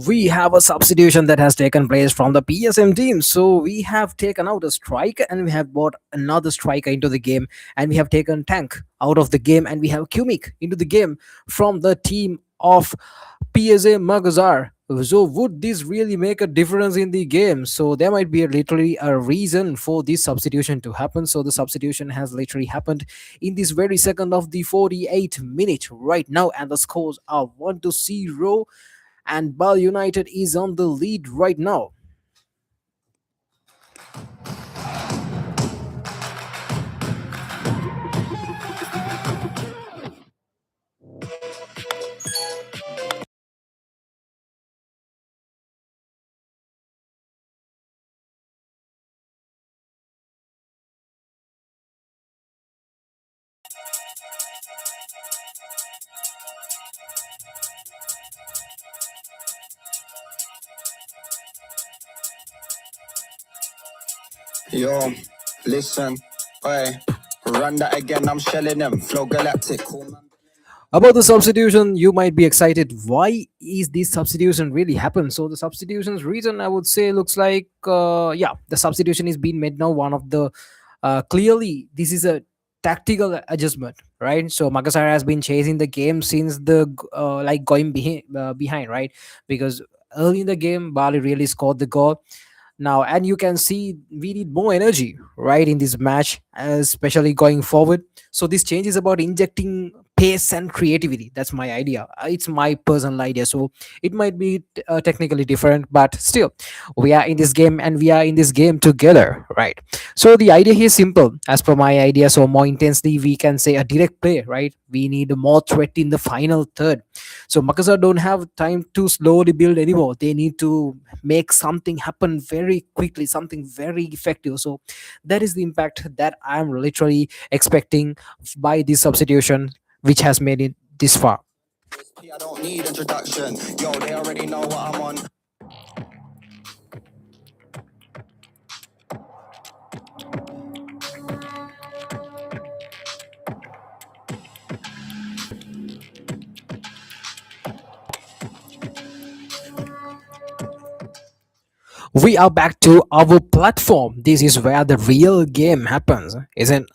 We have a substitution that has taken place from the PSM team. So we have taken out a striker and we have brought another striker into the game, and we have taken Tank out of the game, and we have Kumik into the game from the team of PSA Makassar. So would this really make a difference in the game? So there might be literally a reason for this substitution to happen. So the substitution has literally happened in this very second of the 48 minute right now, and the scores are 1-0, and Bal United is on the lead right now. Yo, listen, oi, run that again, I'm shelling them, flow galactic, cool man. About the substitution, you might be excited. Why is this substitution really happen? So the substitution's reason, I would say, looks like yeah, the substitution is being made now. One of the clearly this is a tactical adjustment, right? So Makassar has been chasing the game since the like going behind, right? Because early in the game, Bali really scored the goal now, and you can see we need more energy right in this match, especially going forward. So this change is about injecting pace and creativity. That's my idea. It's my personal idea, so it might be technically different, but still we are in this game and we are in this game together, right? So the idea here is simple as per my idea. So more intensely, we can say a direct play, right? We need more threat in the final third. So Makassar don't have time to slowly build anymore. They need to make something happen very quickly, something very effective. So that is the impact that I'm literally expecting by this substitution, which has made it this far. I don't need introduction, yo, they already know what I'm on. We are back to our platform. This is where the real game happens, isn't?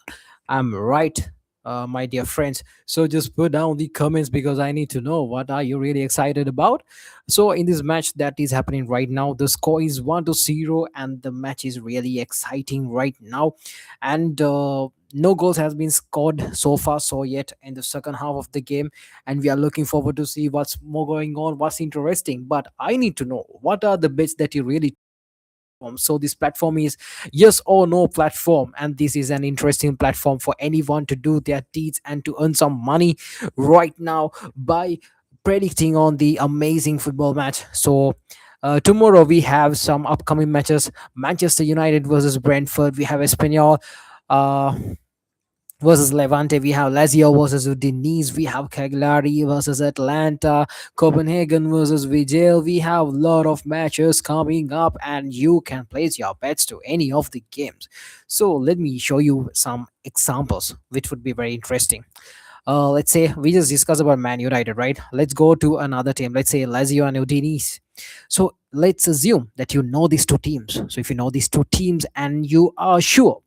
I'm right, my dear friends. So just put down the comments because I need to know what are you really excited about. So in this match that is happening right now, the score is 1-0, and the match is really exciting right now. And no goals has been scored so far, so yet in the second half of the game, and we are looking forward to see what's more going on, what's interesting. But I need to know what are the bits that you really platform. So this platform is yes or no platform, and this is an interesting platform for anyone to do their deeds and to earn some money right now by predicting on the amazing football match. So tomorrow we have some upcoming matches: Manchester United versus Brentford. We have Espanyol. Uh, versus Levante, we have Lazio versus Udinese, we have Cagliari versus Atlanta, Copenhagen versus Vigil. We have a lot of matches coming up, and you can place your bets to any of the games. So let me show you some examples, which would be very interesting. Let's say we just discussed about Man United, right? Let's go to another team. Let's say Lazio and Udinese. So let's assume that you know these two teams. So if you know these two teams and you are sure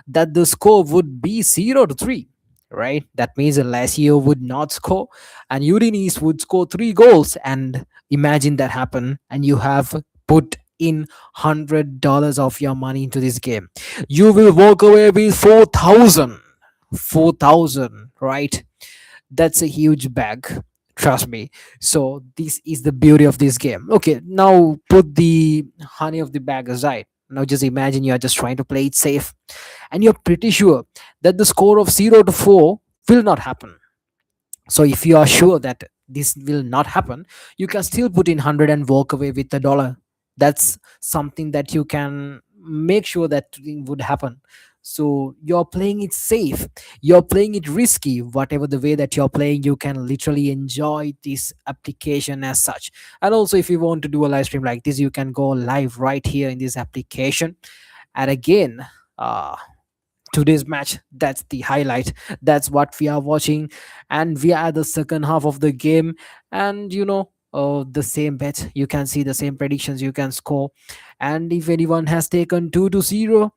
that the score would be 0-3, right? That means Lazio would not score and Udinese would score 3 goals. And imagine that happen, and you have put in $100 of your money into this game. You will walk away with 4,000, right? That's a huge bag, trust me. So this is the beauty of this game. Okay, now put the honey of the bag aside. Now just imagine you are just trying to play it safe, and you're pretty sure that the score of 0-4 will not happen. So if you are sure that this will not happen, you can still put in 100 and walk away with $1. That's something that you can make sure that thing would happen. So you're playing it safe, you're playing it risky. Whatever the way that you're playing, you can literally enjoy this application as such. And also, if you want to do a live stream like this, you can go live right here in this application. And again, uh today's match, that's the highlight, that's what we are watching. And we are at the second half of the game, and the same bet, you can see the same predictions you can score. And if anyone has taken 2-0,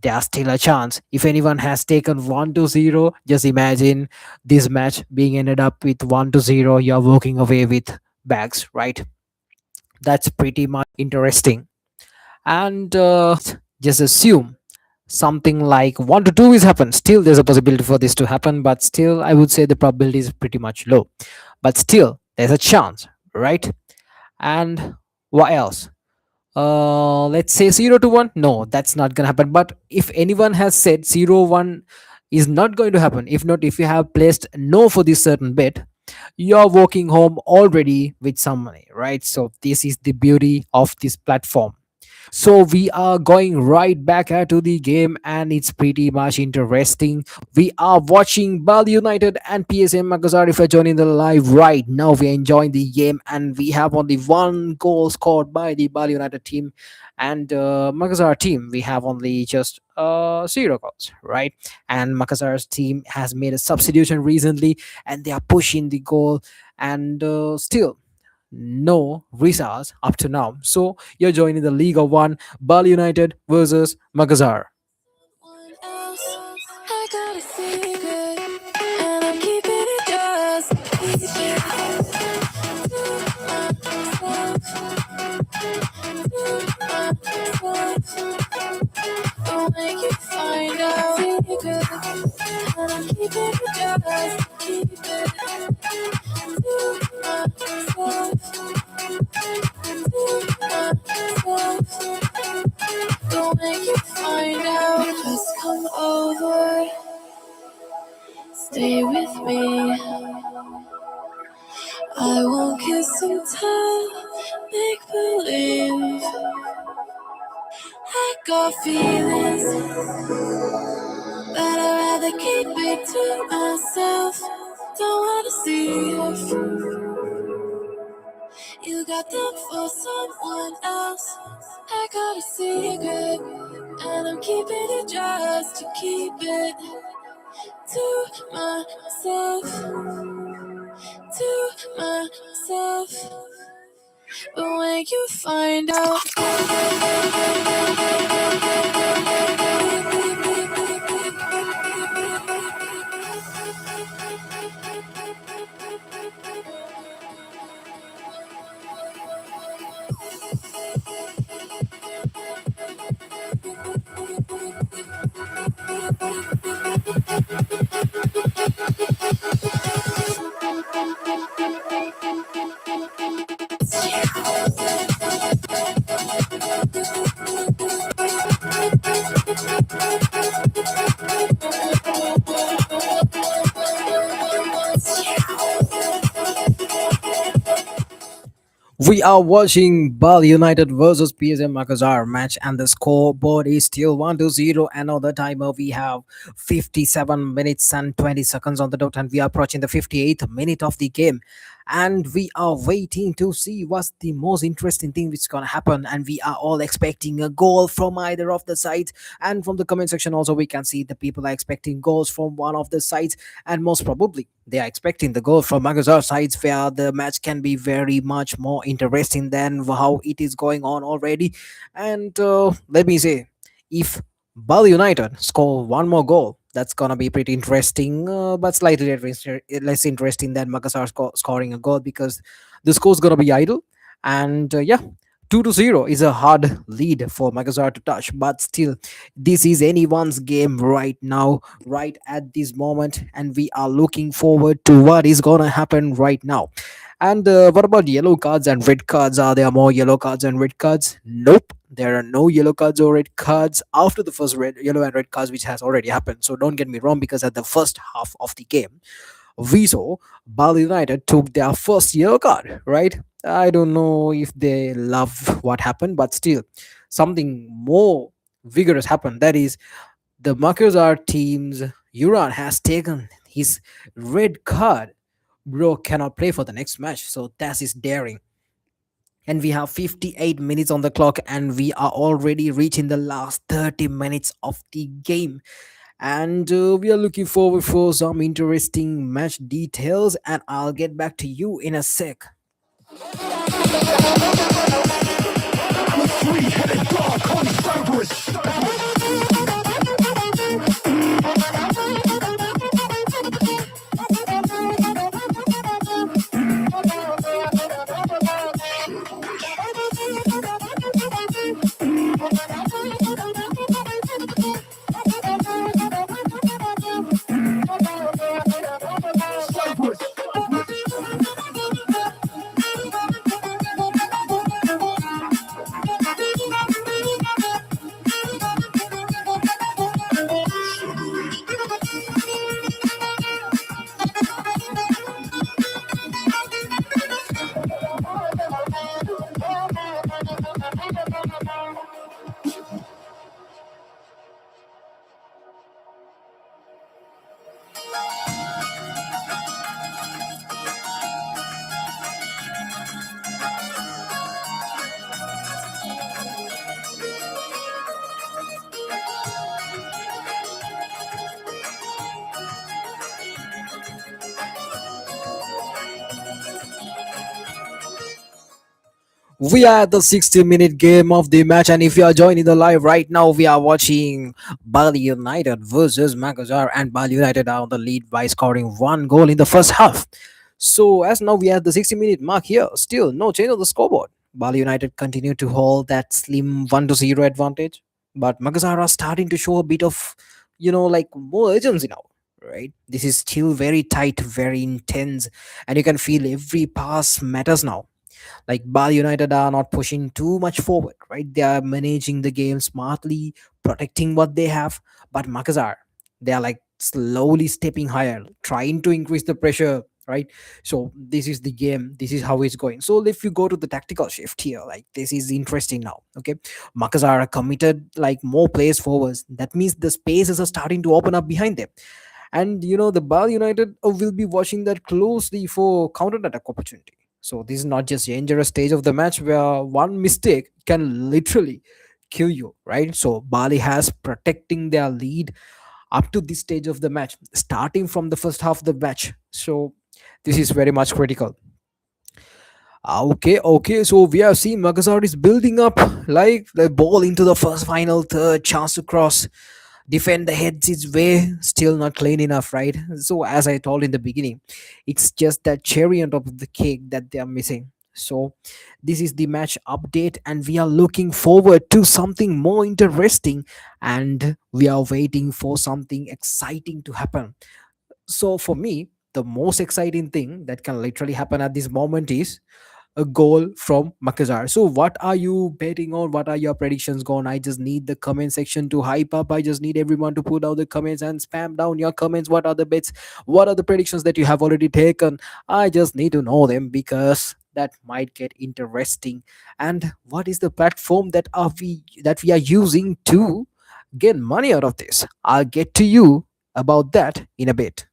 there's still a chance. If anyone has taken 1-0, just imagine this match being ended up with 1-0, you're walking away with bags, right? That's pretty much interesting. And just assume something like 1-2 is happen, still there's a possibility for this to happen, but still I would say the probability is pretty much low, but still there's a chance, right? And what else? Let's say 0-1, no, that's not gonna happen. But if anyone has said 0-1 is not going to happen, if not, if you have placed no for this certain bet, you're walking home already with some money, right? So this is the beauty of this platform. So we are going right back to the game, and it's pretty much interesting. We are watching Bali United and PSM Makassar. If you're joining the live right now, we're enjoying the game, and we have only one goal scored by the Bali United team, and Makassar team, we have only just 0 goals, right? And Makassar's team has made a substitution recently, and they are pushing the goal, and still no results up to now. So you're joining the League of One, Bali United versus Makassar. Someone else, I got a secret, and I'm keeping it just keep it to myself. Don't make you find out secret, and I'm keeping it just keep it to myself. Don't make you find out. Just come over, stay with me. I won't kiss and tell, make believe. I got feelings, but I'd rather keep it to myself. Don't wanna see you got them for someone else. I got a secret, and I'm keeping it just to keep it to myself, to myself. But when you find out, We are watching Bali United versus PSM Makassar match, and the scoreboard is still 1-0. Another timer. We have 57 minutes and 20 seconds on the dot, and we are approaching the 58th minute of the game. And we are waiting to see what's the most interesting thing which is gonna happen. And we are all expecting a goal from either of the sides. And from the comment section, also we can see the people are expecting goals from one of the sides, and most probably they are expecting the goal from Makassar sides, where the match can be very much more interesting than how it is going on already. And let me say, if Bali United score one more goal, that's gonna be pretty interesting, but slightly less interesting than Makassar scoring a goal, because the score's gonna be idle. And yeah, 2-0 is a hard lead for Makassar to touch, but still, this is anyone's game right now, right at this moment, and we are looking forward to what is gonna happen right now. And what about yellow cards and red cards? Are there more yellow cards and red cards? Nope. There are no yellow cards or red cards after the first yellow and red cards, which has already happened. So don't get me wrong, because at the first half of the game, we saw Bali United took their first yellow card, right? I don't know if they love what happened, but still, something more vigorous happened. That is, the Makassar team's Uran has taken his red card. Bro cannot play for the next match, so that is daring. And we have 58 minutes on the clock, and we are already reaching the last 30 minutes of the game. And we are looking forward for some interesting match details, and I'll get back to you in a sec. We are at the 60-minute game of the match, and if you are joining the live right now, we are watching Bali United versus Makassar, and Bali United are on the lead by scoring one goal in the first half. So, as now we are at the 60-minute mark here, still no change on the scoreboard. Bali United continue to hold that slim 1-0 advantage, but Makassar are starting to show a bit of, like more urgency now. Right, this is still very tight, very intense, and you can feel every pass matters now. Like Bali United are not pushing too much forward, right? They are managing the game smartly, protecting what they have. But Makassar, they are like slowly stepping higher, trying to increase the pressure, right? So this is the game. This is how it's going. So if you go to the tactical shift here, like this is interesting now. Okay, Makassar are committed like more players forwards. That means the spaces are starting to open up behind them, and the Bal United will be watching that closely for counter attack opportunity. So this is not just dangerous stage of the match where one mistake can literally kill you, right? So Bali has protecting their lead up to this stage of the match, starting from the first half of the match. So this is very much critical. Okay. So we have seen Makassar is building up like the ball into the first final third, chance to cross, defend the heads its way, still not clean enough, right? So as I told in the beginning, it's just that cherry on top of the cake that they are missing. So this is the match update, and we are looking forward to something more interesting, and we are waiting for something exciting to happen. So for me, the most exciting thing that can literally happen at this moment is a goal from Makassar. So, what are you betting on? What are your predictions gone? I just need the comment section to hype up. I just need everyone to put out the comments and spam down your comments. What are the bets? What are the predictions that you have already taken? I just need to know them, because that might get interesting. And what is the platform that we are using to get money out of this? I'll get to you about that in a bit.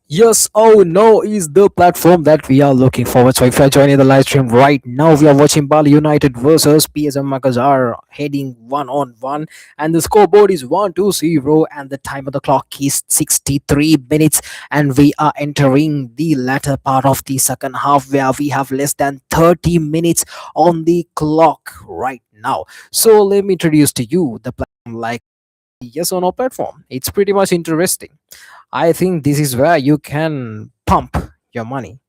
Yes, oh no, is the platform that we are looking forward. So if you're joining the live stream right now, we are watching Bali United versus PSM Makassar heading 1-on-1, and the scoreboard is 1-0, and the time of the clock is 63 minutes, and we are entering the latter part of the second half where we have less than 30 minutes on the clock right now. So let me introduce to you the platform like yes or no platform. It's pretty much interesting. I think this is where you can pump your money.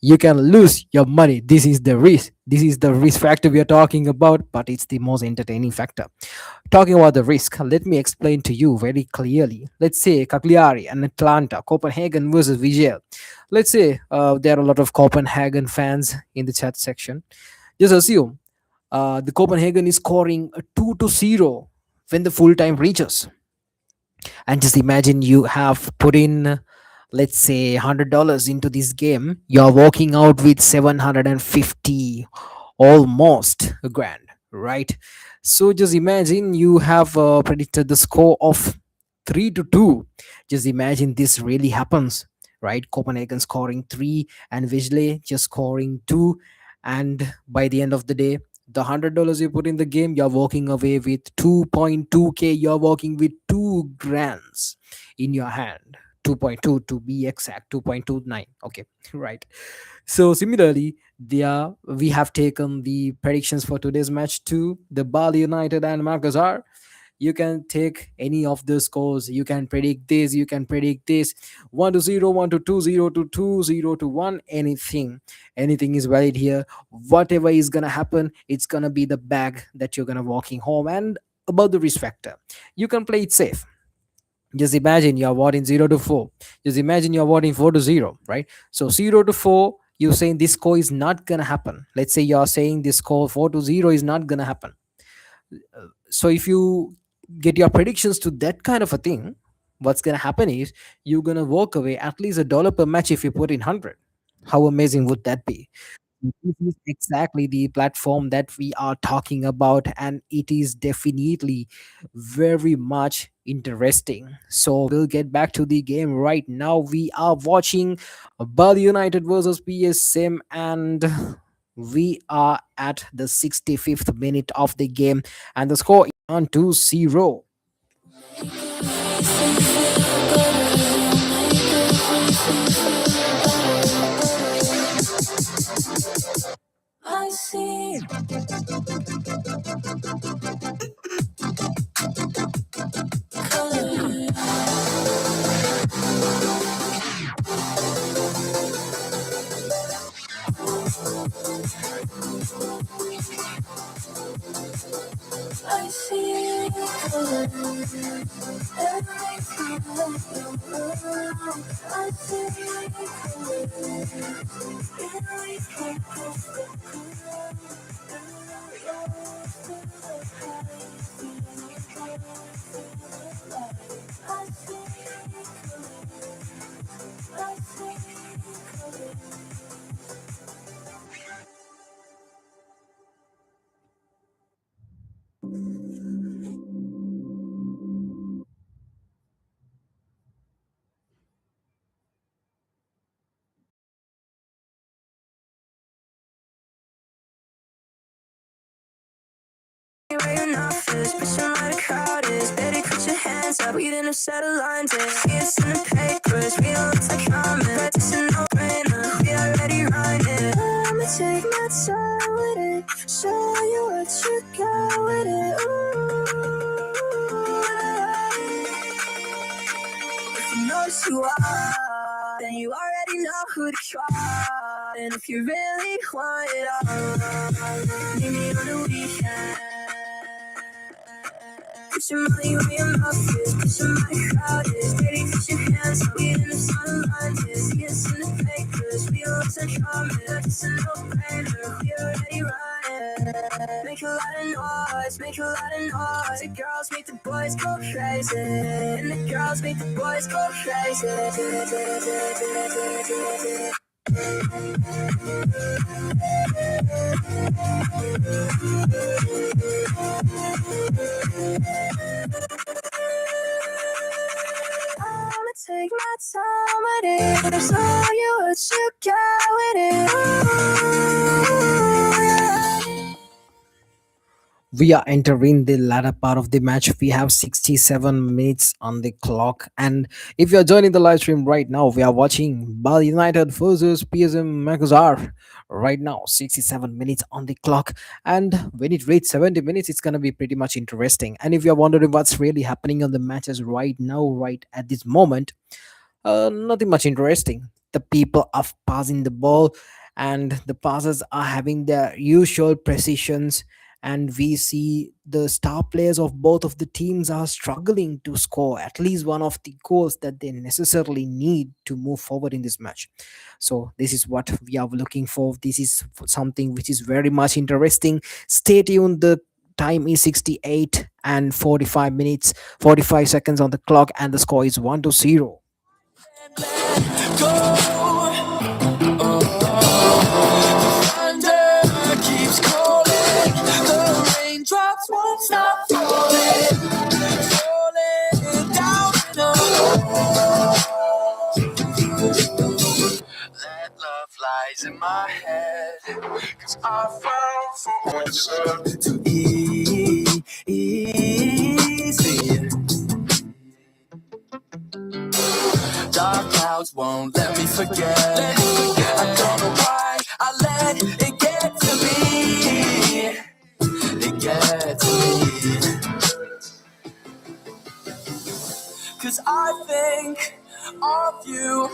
You can lose your money. This is the risk. This is the risk factor we are talking about, but it's the most entertaining factor. Talking about the risk, let me explain to you very clearly. Let's say Cagliari and Atlanta, Copenhagen versus Vigel. Let's say there are a lot of Copenhagen fans in the chat section. Just assume the Copenhagen is scoring a 2-0 when the full time reaches, and just imagine you have put in, let's say, $100 into this game. You're walking out with 750, almost a grand, right? So just imagine you have predicted the score of 3-2. Just imagine this really happens, right? Copenhagen scoring 3 and Vigile just scoring 2, and by the end of the day, the $100 you put in the game, you're walking away with 2.2k. You're walking with 2 grands in your hand. 2.2 to be exact, 2.29. Okay, right. So similarly, there we have taken the predictions for today's match to the Bali United and Makassar. You can take any of the scores. You can predict this, you can predict this. 1-0, 1-2, 0-2, 0-1, anything is valid here. Whatever is gonna happen, it's gonna be the bag that you're gonna walking home. And about the risk factor, you can play it safe. Just imagine you're voting 0-4. Just imagine you're voting 4-0, right? So 0-4, you're saying this score is not gonna happen. Let's say you're saying this score 4-0 is not gonna happen. So if you get your predictions to that kind of a thing, what's gonna happen is you're gonna walk away at least $1 per match if you put in 100. How amazing would that be? This is exactly the platform that we are talking about, and it is definitely very much interesting. So we'll get back to the game right now. We are watching Bali United versus PSM, and we are at the 65th minute of the game, and the score is on 2-0. I see color. I see color. Every color. I see Right now, feels pushing where the crowd is. Better put your hands up, we didn't set a line to see us in the papers. We don't look like common, but it's a no-brainer. We already run it. I'ma take my time with it, show you what you got with it. Ooh. If you notice who I are, then you already know who to try. And if you really want it all, meet me on the weekend. Put your money where your mouth is, put your money crowd is. Baby, put your hands up, get in the sunlight is. Yes, in the papers, we all such comments. It's a no-brainer, we already running. Make a lot of noise, make a lot of noise. The girls make the boys go crazy, and the girls make the boys go crazy. I'ma take my time with it. Show you what you got with it. We are entering the latter part of the match. We have 67 minutes on the clock. And if you are joining the live stream right now, we are watching Bali United versus PSM Makassar. Right now, 67 minutes on the clock. And when it reaches 70 minutes, it's going to be pretty much interesting. And if you're wondering what's really happening on the matches right now, right at this moment, nothing much interesting. The people are passing the ball, and the passes are having their usual precisions. And we see the star players of both of the teams are struggling to score at least one of the goals that they necessarily need to move forward in this match. So, this is what we are looking for. This is something which is very much interesting. Stay tuned. The time is 68 and 45 minutes, 45 seconds on the clock, and the score is 1 to 0. Thunder keeps calling, the raindrops won't stop falling, falling down in a hole. That love lies in my head, 'cause I fell for answer too easy. Dark clouds won't let me forget. I don't know why I let it get to me. It get to me. 'Cause I think of you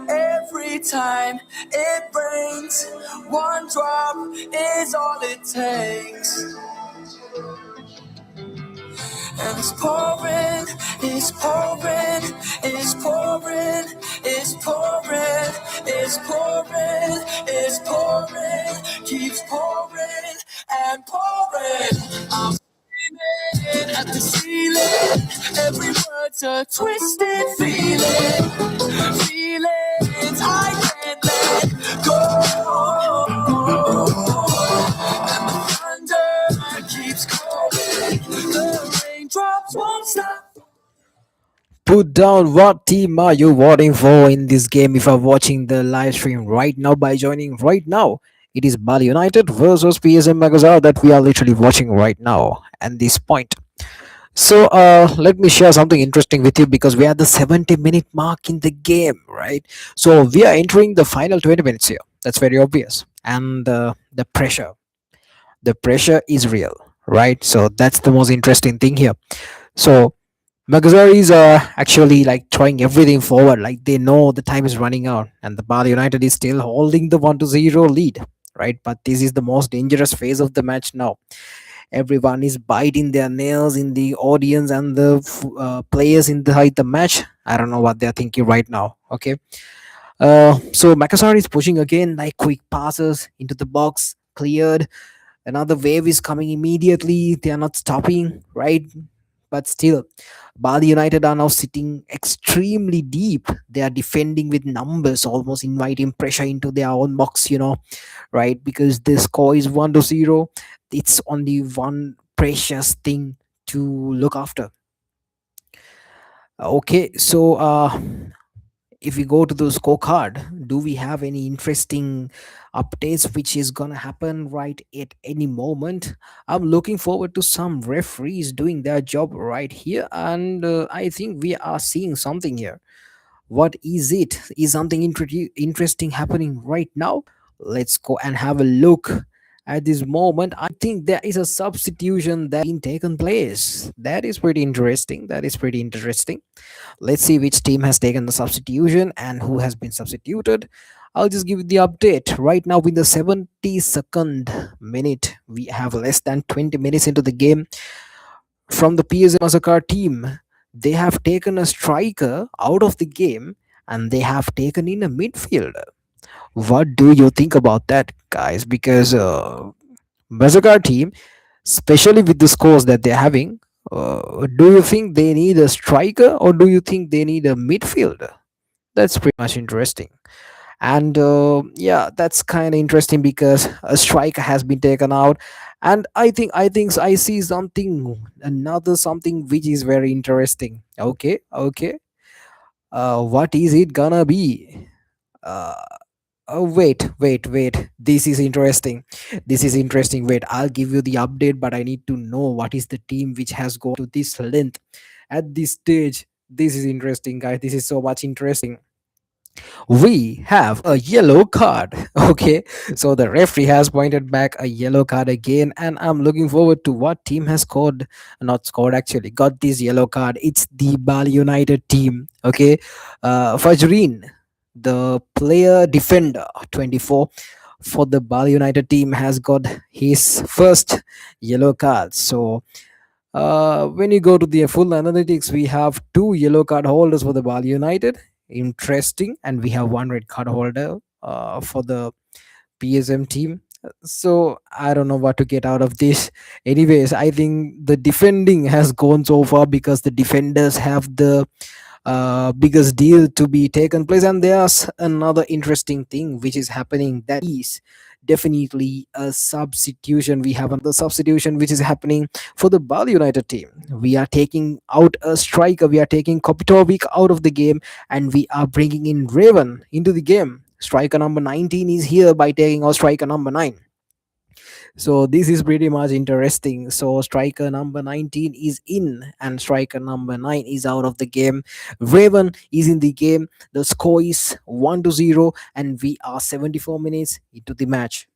every time it rains. One drop is all it takes. And it's pouring, it's pouring, it's pouring, it's pouring, it's pouring, it's pouring, keeps pouring and pouring. I'm screaming at the ceiling, every word's a twisted feeling, feelings I can't let go. And the thunder keeps calling, the raindrops won't stop. Put down what team are you voting for in this game if you're watching the live stream right now by joining right now. It is Bali United versus PSM Makassar that we are literally watching right now at this point. So let me share something interesting with you because we are at the 70-minute mark in the game, right? So we are entering the final 20 minutes here. That's very obvious. And the pressure is real, right? So that's the most interesting thing here. So Magazaris are actually like throwing everything forward, like they know the time is running out, and the Bali United is still holding the 1 to 0 lead, right? But this is the most dangerous phase of the match now. Everyone is biting their nails in the audience and the players inside the match. I don't know what they're thinking right now. Okay, so Makassar is pushing again, like quick passes into the box, cleared. Another wave is coming immediately. They are not stopping, right? But still, Bali United are now sitting extremely deep. They are defending with numbers, almost inviting pressure into their own box, right? Because the score is 1 to 0. It's only one precious thing to look after. Okay, so if we go to the scorecard, do we have any interesting updates which is gonna happen right at any moment? I'm looking forward to some referees doing their job right here, and I think we are seeing something here. What is it? Is something interesting happening right now? Let's go and have a look at this moment. I think there is a substitution that been taken place. That is pretty interesting. That is pretty interesting. Let's see which team has taken the substitution and who has been substituted. I'll just give you the update right now. In the 72nd minute, we have less than 20 minutes into the game. From the PSM Makassar team, they have taken a striker out of the game and they have taken in a midfielder. What do you think about that, guys? Because Makassar team, especially with the scores that they're having, do you think they need a striker or do you think they need a midfielder? That's pretty much interesting. And yeah, that's kind of interesting because a striker has been taken out. And I think I see something, another something which is very interesting. Okay, okay. What is it gonna be? uh Oh, wait. This is interesting. This is interesting. Wait, I'll give you the update, but I need to know what is the team which has gone to this length at this stage. This is interesting, guys. This is so much interesting. We have a yellow card. Okay, so the referee has pointed back a yellow card again, and I'm looking forward to what team has scored, not scored actually, got this yellow card. It's the Bali United team. Okay, Fajreen, the player defender 24 for the Bali United team, has got his first yellow card. So when you go to the full analytics, we have two yellow card holders for the Bali United. Interesting. And we have one red card holder for the PSM team. So I don't know what to get out of this. Anyways, I think the defending has gone so far because the defenders have the biggest deal to be taken place. And there's another interesting thing which is happening, that is definitely a substitution. We have another substitution which is happening for the Bali United team. We are taking out a striker. We are taking Kopitovic out of the game and we are bringing in Raven into the game. Striker number 19 is here by taking out striker number 9. So this is pretty much interesting. So striker number 19 is in and striker number 9 is out of the game. Raven is in the game. The score is 1-0 and we are 74 minutes into the match.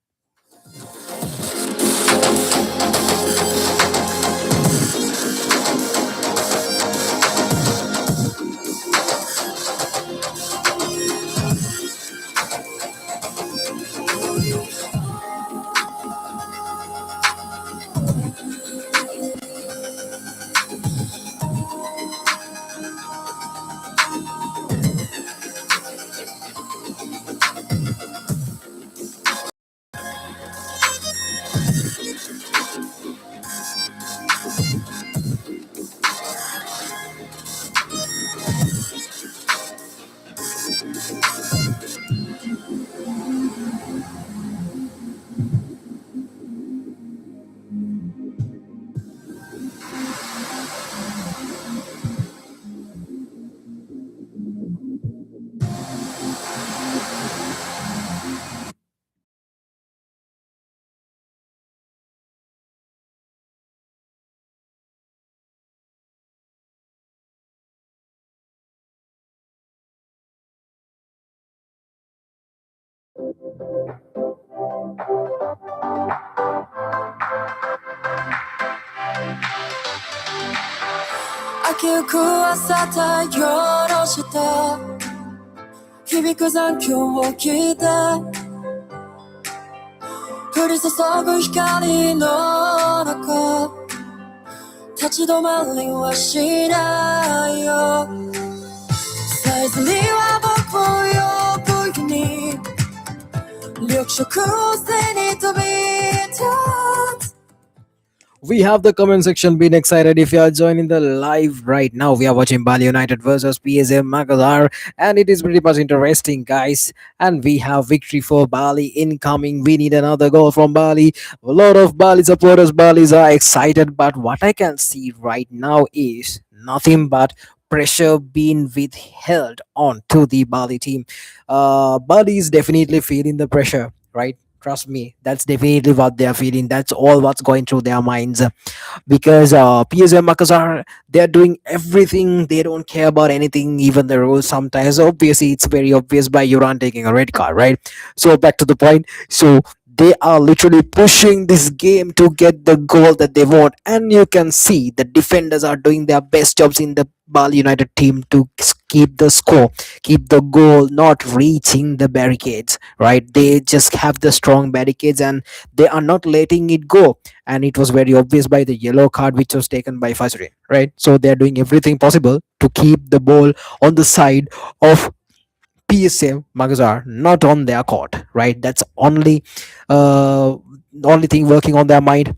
Aki kuwasata yoroshita 響く残響を聞いて降り注ぐ光の中立ち止まりはしないよさえずりは僕を呼ぶように緑色を背に飛び立つ We have the comment section being excited. If you are joining the live right now, we are watching Bali United versus PSM Makassar, and it is pretty much interesting, guys. And we have victory for Bali incoming. We need another goal from Bali. A lot of Bali supporters, Balis are excited, but what I can see right now is nothing but pressure being withheld on to the Bali team. Bali is definitely feeling the pressure, right? Trust me, that's definitely what they're feeling. That's all what's going through their minds. Because PSM Makassar, they're doing everything. They don't care about anything, even the rules. Sometimes, obviously, it's very obvious by Yuran taking a red card, right? So back to the point. So They are literally pushing this game to get the goal that they want, and you can see the defenders are doing their best jobs in the Bali United team to keep the score, keep the goal not reaching the barricades. Right? They just have the strong barricades and they are not letting it go. And it was very obvious by the yellow card which was taken by Fajri. Right? So they are doing everything possible to keep the ball on the side of PSM Makassar, not on their court, right? That's only thing working on their mind.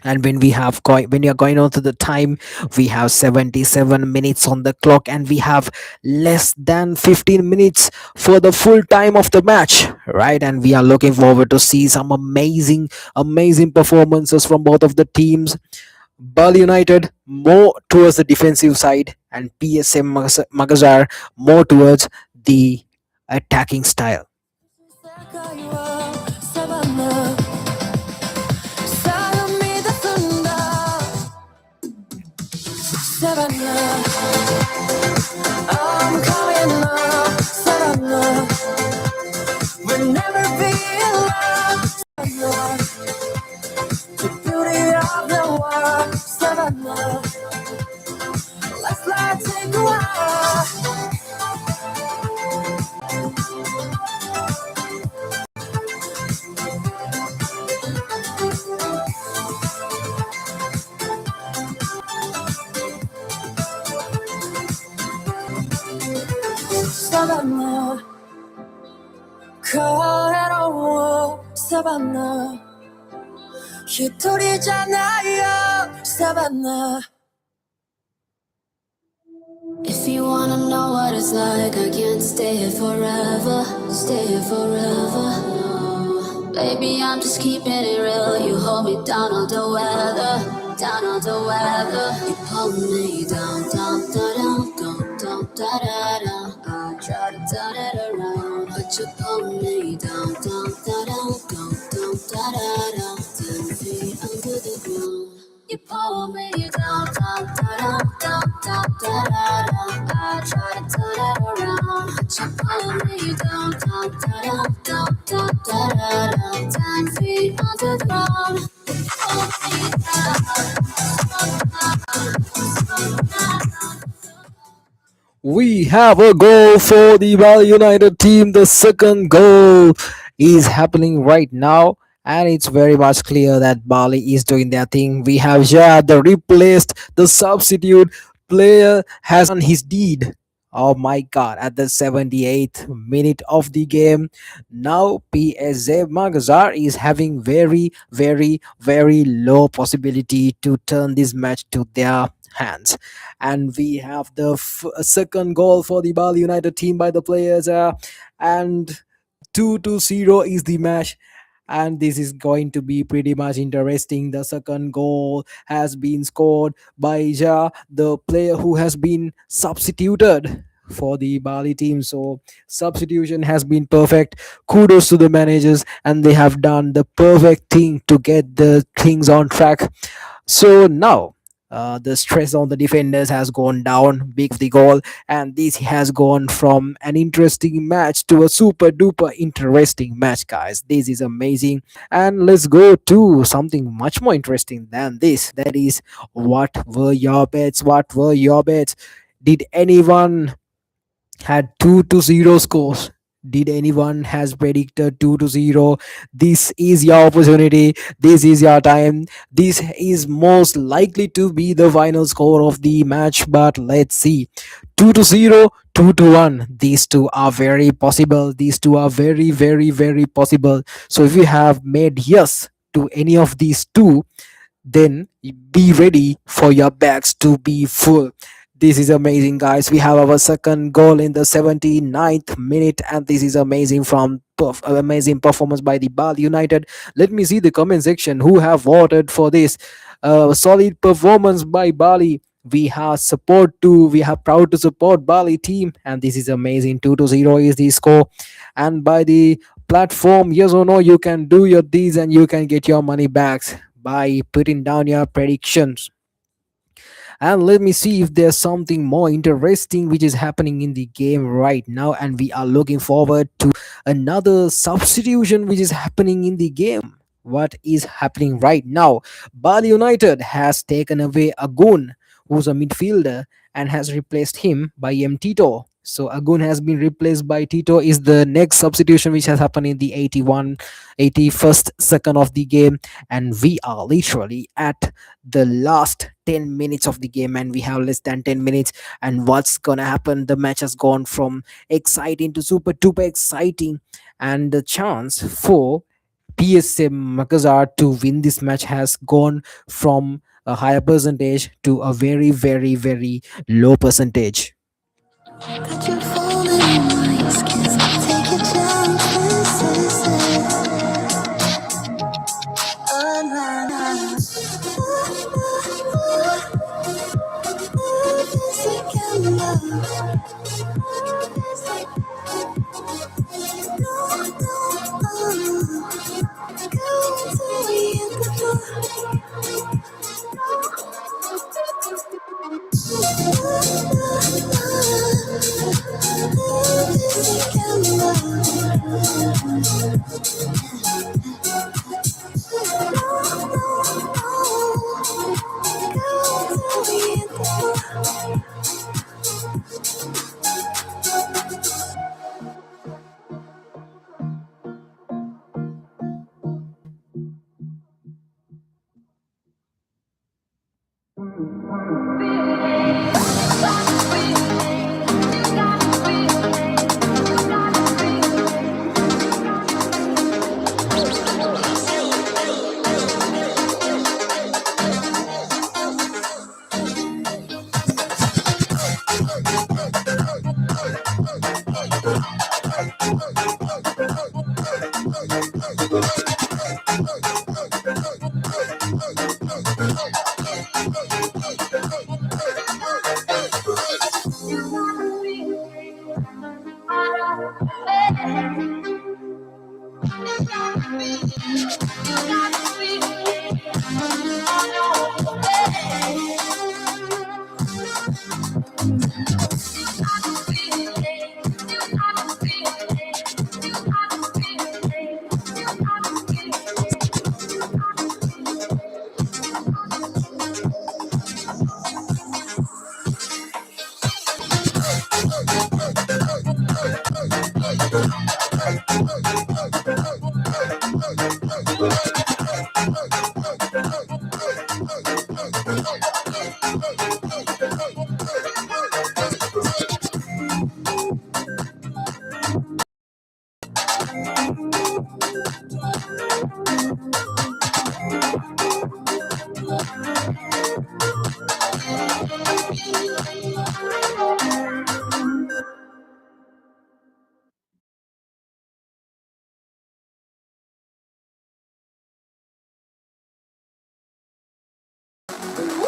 And when you're going on to the time, we have 77 minutes on the clock, and we have less than 15 minutes for the full time of the match, right? And we are looking forward to see some amazing performances from both of the teams. Bali United more towards the defensive side, and PSM Makassar more towards the attacking style. I'm calling love, Savannah. We'll never be alone, Savannah. The beauty of the world, Savannah. Let's fly, take a walk. Savannah, colorado Savannah. 깃털이잖아요, Savannah. If you wanna know what it's like, I can't stay here forever, stay here forever. No. Baby, I'm just keeping it real. You hold me down all the weather, down all the weather. You pull me down, down, down, down, down, down, down, down, down. I try to turn it around, but you pull me down, down, down, down, down, down, down, down, down. 10 feet under the ground. You pull me down, down, down, down, down, down, down, down. I try to turn it around, but you pull me down, down, down, down, down, down, down, down. 10 feet under the ground. You pull me down. We have a goal for the Bali United team. The second goal is happening right now, and it's very much clear that Bali is doing their thing. We have Jad, the replaced, the substitute player, has done his deed. Oh my god, at the 78th minute of the game, now PSM Makassar is having very low possibility to turn this match to their hands. And we have the second goal for the Bali United team by the players, and 2-0 is the match. And this is going to be pretty much interesting. The second goal has been scored by Ja, the player who has been substituted for the Bali team. So substitution has been perfect. Kudos to the managers, and they have done the perfect thing to get the things on track. So now the stress on the defenders has gone down big the goal, and this has gone from an interesting match to a super duper interesting match, guys. This is amazing. And let's go to something much more interesting than this. That is, what were your bets? What were your bets? Did anyone had 2-0 scores? Did anyone has predicted 2-0? This is your opportunity. This is your time. This is most likely to be the final score of the match, but let's see. 2-0, 2-1. These two are very possible. These two are very possible. So if you have made yes to any of these two, then be ready for your bags to be full. This is amazing, guys. We have our second goal in the 79th minute, and this is amazing from amazing performance by the Bali United. Let me see the comment section who have voted for this. Solid performance by Bali. We have proud to support Bali team, and this is amazing. 2-0 is the score. And by the platform, yes or no, you can do your deeds and you can get your money back by putting down your predictions. And let me see if there's something more interesting which is happening in the game right now, and we are looking forward to another substitution which is happening in the game. What is happening right now? Bali United has taken away Agun, who's a midfielder, and has replaced him by Tito. So Agun has been replaced by Tito is the next substitution which has happened in the 81st second of the game, and we are literally at the last 10 minutes of the game, and we have less than 10 minutes. And what's gonna happen? The match has gone from exciting to super duper exciting, and the chance for PSM Makassar to win this match has gone from a higher percentage to a very, very, very low percentage. Got you falling in my skin. Take a chance, this is it. Oh, nah, nah. This is Gamma. This go to me at the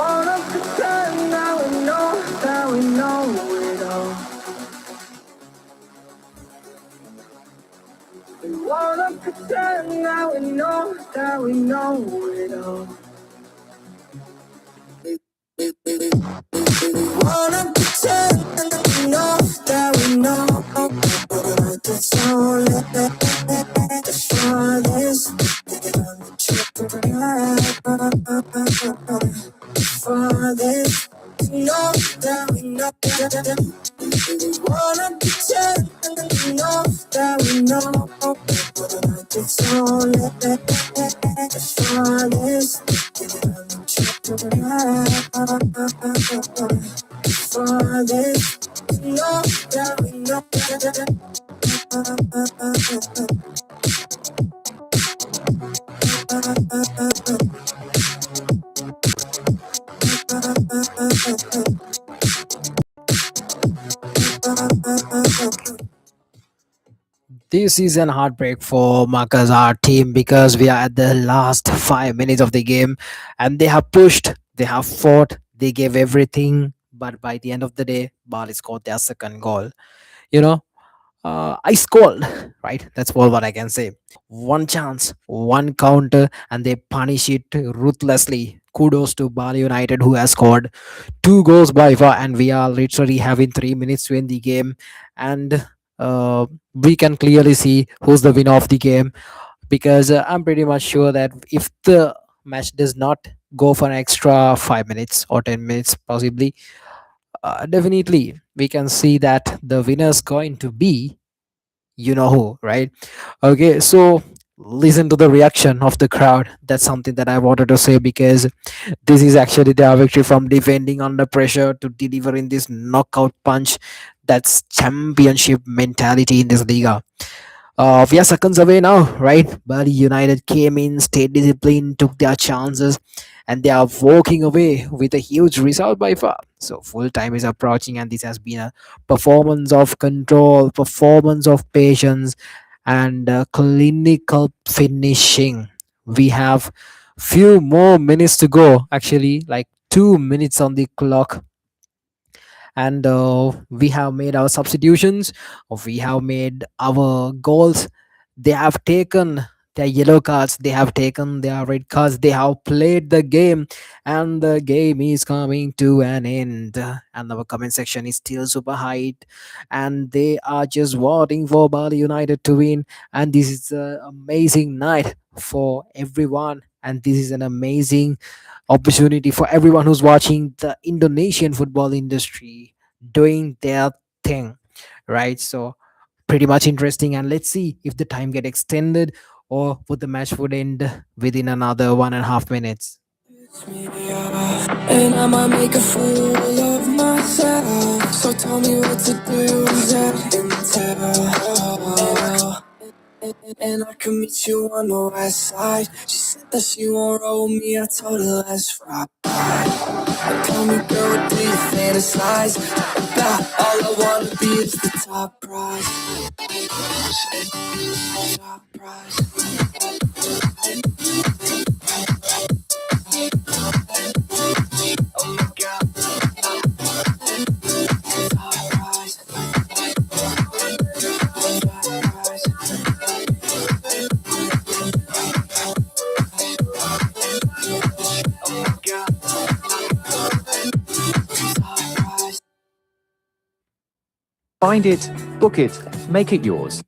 wanna pretend now we know it all. We wanna pretend now we know it all. Wanna pretend that we know that's all that's for this. For this, know that we know. Wanna pretend that we know that's all that's for this. For this, know that we This is an heartbreak for Makassar team because we are at the last 5 minutes of the game, and they have pushed, they have fought, they gave everything, but by the end of the day, Bali scored their second goal. You know, I scored, right? That's all what I can say. One chance, one counter, and they punish it ruthlessly. Kudos to Bali United who has scored two goals by far, and we are literally having 3 minutes to end the game. And we can clearly see who's the winner of the game, because I'm pretty much sure that if the match does not go for an extra 5 minutes or 10 minutes possibly, definitely we can see that the winner is going to be, you know who, right? Okay, so listen to the reaction of the crowd. That's something that I wanted to say, because this is actually their victory from defending under pressure to delivering this knockout punch. That's championship mentality in this liga. We are seconds away now, right? Bali United came in, stayed disciplined, took their chances, and they are walking away with a huge result by far. So full time is approaching, and this has been a performance of control, performance of patience, and clinical finishing. We have few more minutes to go. Actually, like 2 minutes on the clock, and we have made our substitutions, or we have made our goals. They have taken their yellow cards, they have taken their red cards, they have played the game, and the game is coming to an end. And our comment section is still super high, and they are just voting for Bali United to win. And this is an amazing night for everyone, and this is an amazing opportunity for everyone who's watching the Indonesian football industry doing their thing, right? So pretty much interesting, and let's see if the time get extended, or would the match would end within another 1.5 minutes. And I'ma make a fool of myself. So tell me what to do, that intel. And I can meet you on the west side. She said that she won't roll me, I told her let's ride. Tell me, girl, what do you fantasize about? All I wanna be is the top prize. Top prize. Oh my god, top prize. Top prize. Oh my god, top prize. Find it, book it, make it yours.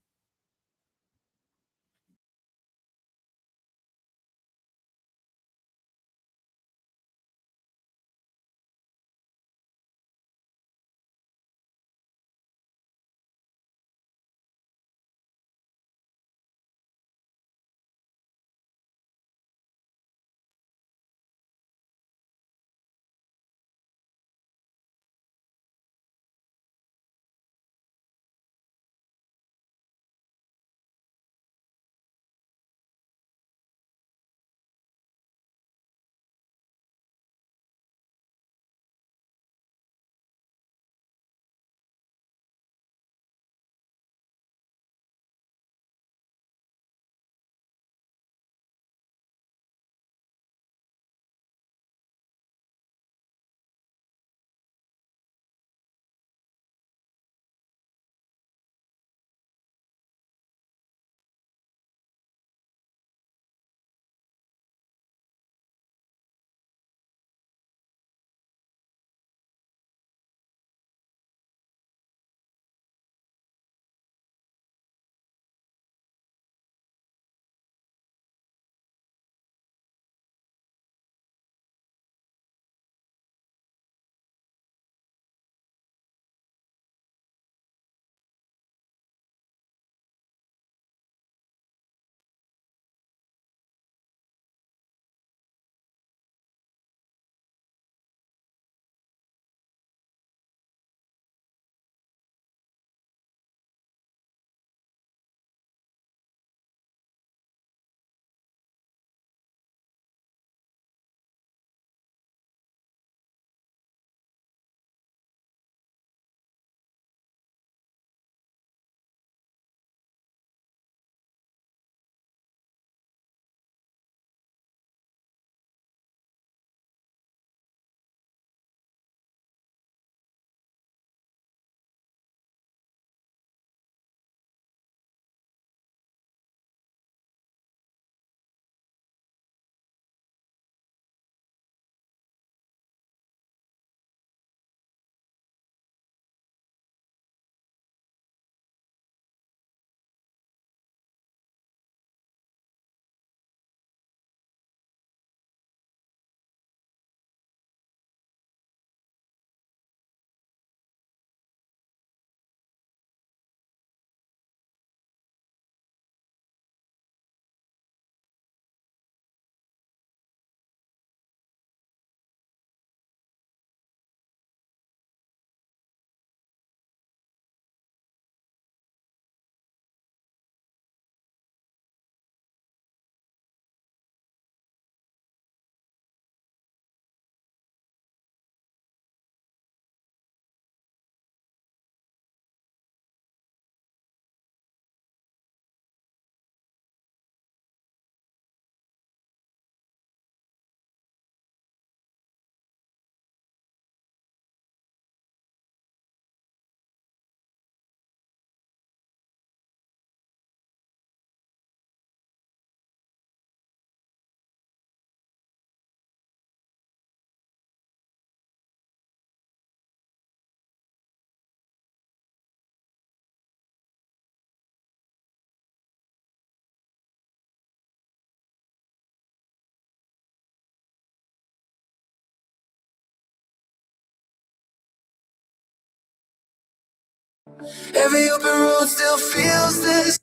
Every open road still feels this.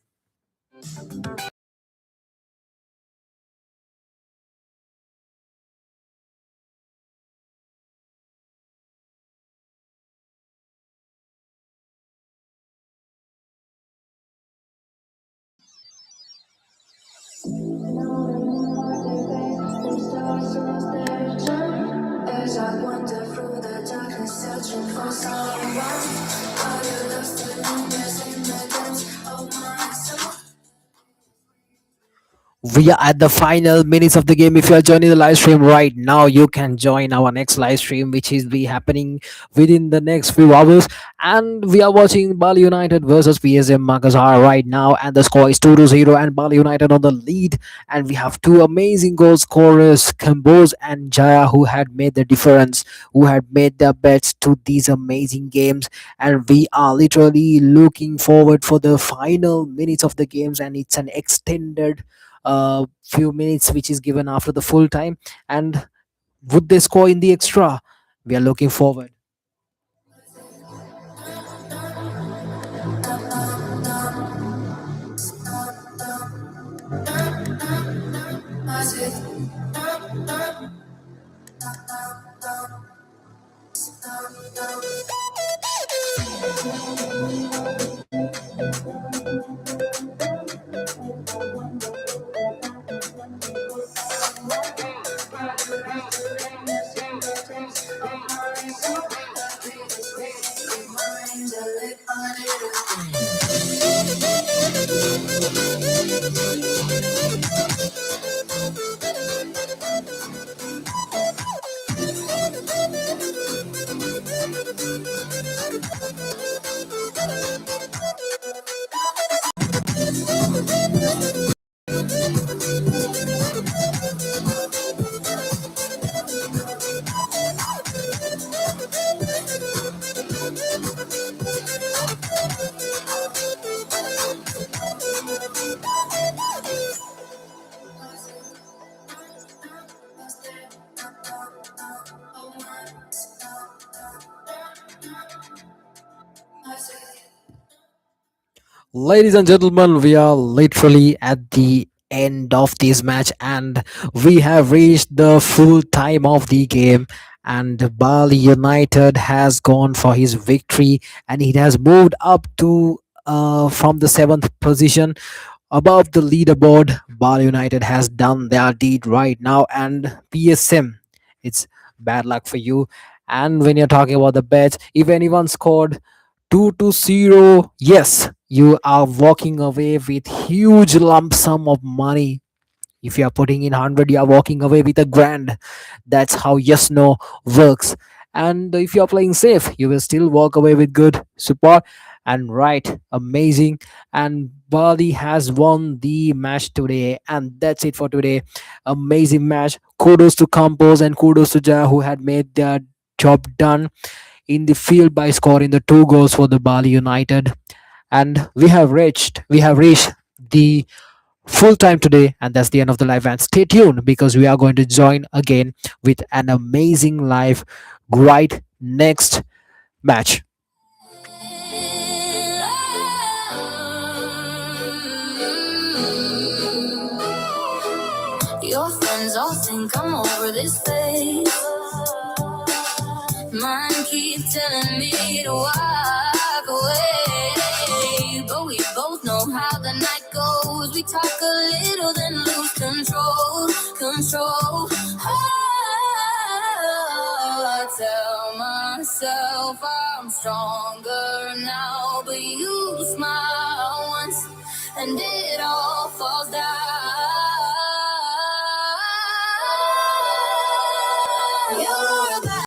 As I wander through the darkness, searching for someone. All your love still lingers in the depths of my soul. We are at the final minutes of the game. If you are joining the live stream right now, you can join our next live stream, which is be happening within the next few hours. And we are watching Bali United versus PSM Makassar right now, and the score is 2-0, and Bali United on the lead. And we have two amazing goal scorers, Kambos and Jaya, who had made the difference, who had made their bets to these amazing games. And we are literally looking forward for the final minutes of the games, and it's an extended few minutes which is given after the full time. And would they score in the extra? We are looking forward. Ladies and gentlemen, we are literally at the end of this match, and we have reached the full time of the game. And Bali United has gone for his victory, and it has moved up to from the seventh position above the leaderboard. Bali United has done their deed right now, and PSM, it's bad luck for you. And when you're talking about the bets, if anyone scored 2-0, yes, you are walking away with huge lump sum of money. If you are putting in 100, you are walking away with a grand. That's how yes no works. And if you are playing safe, you will still walk away with good support. And right, amazing. And Bali has won the match today, and that's it for today. Amazing match. Kudos to Campos and kudos to Ja, who had made their job done in the field by scoring the two goals for the Bali United. And we have reached the full time today, and that's the end of the live. And stay tuned because we are going to join again with an amazing live right next match. Your friends all think I'm over this face. Mine keep telling me to walk away. But we both know how the night goes. We talk a little, then lose control. I tell myself I'm stronger now, but you smile once and it all falls down. You're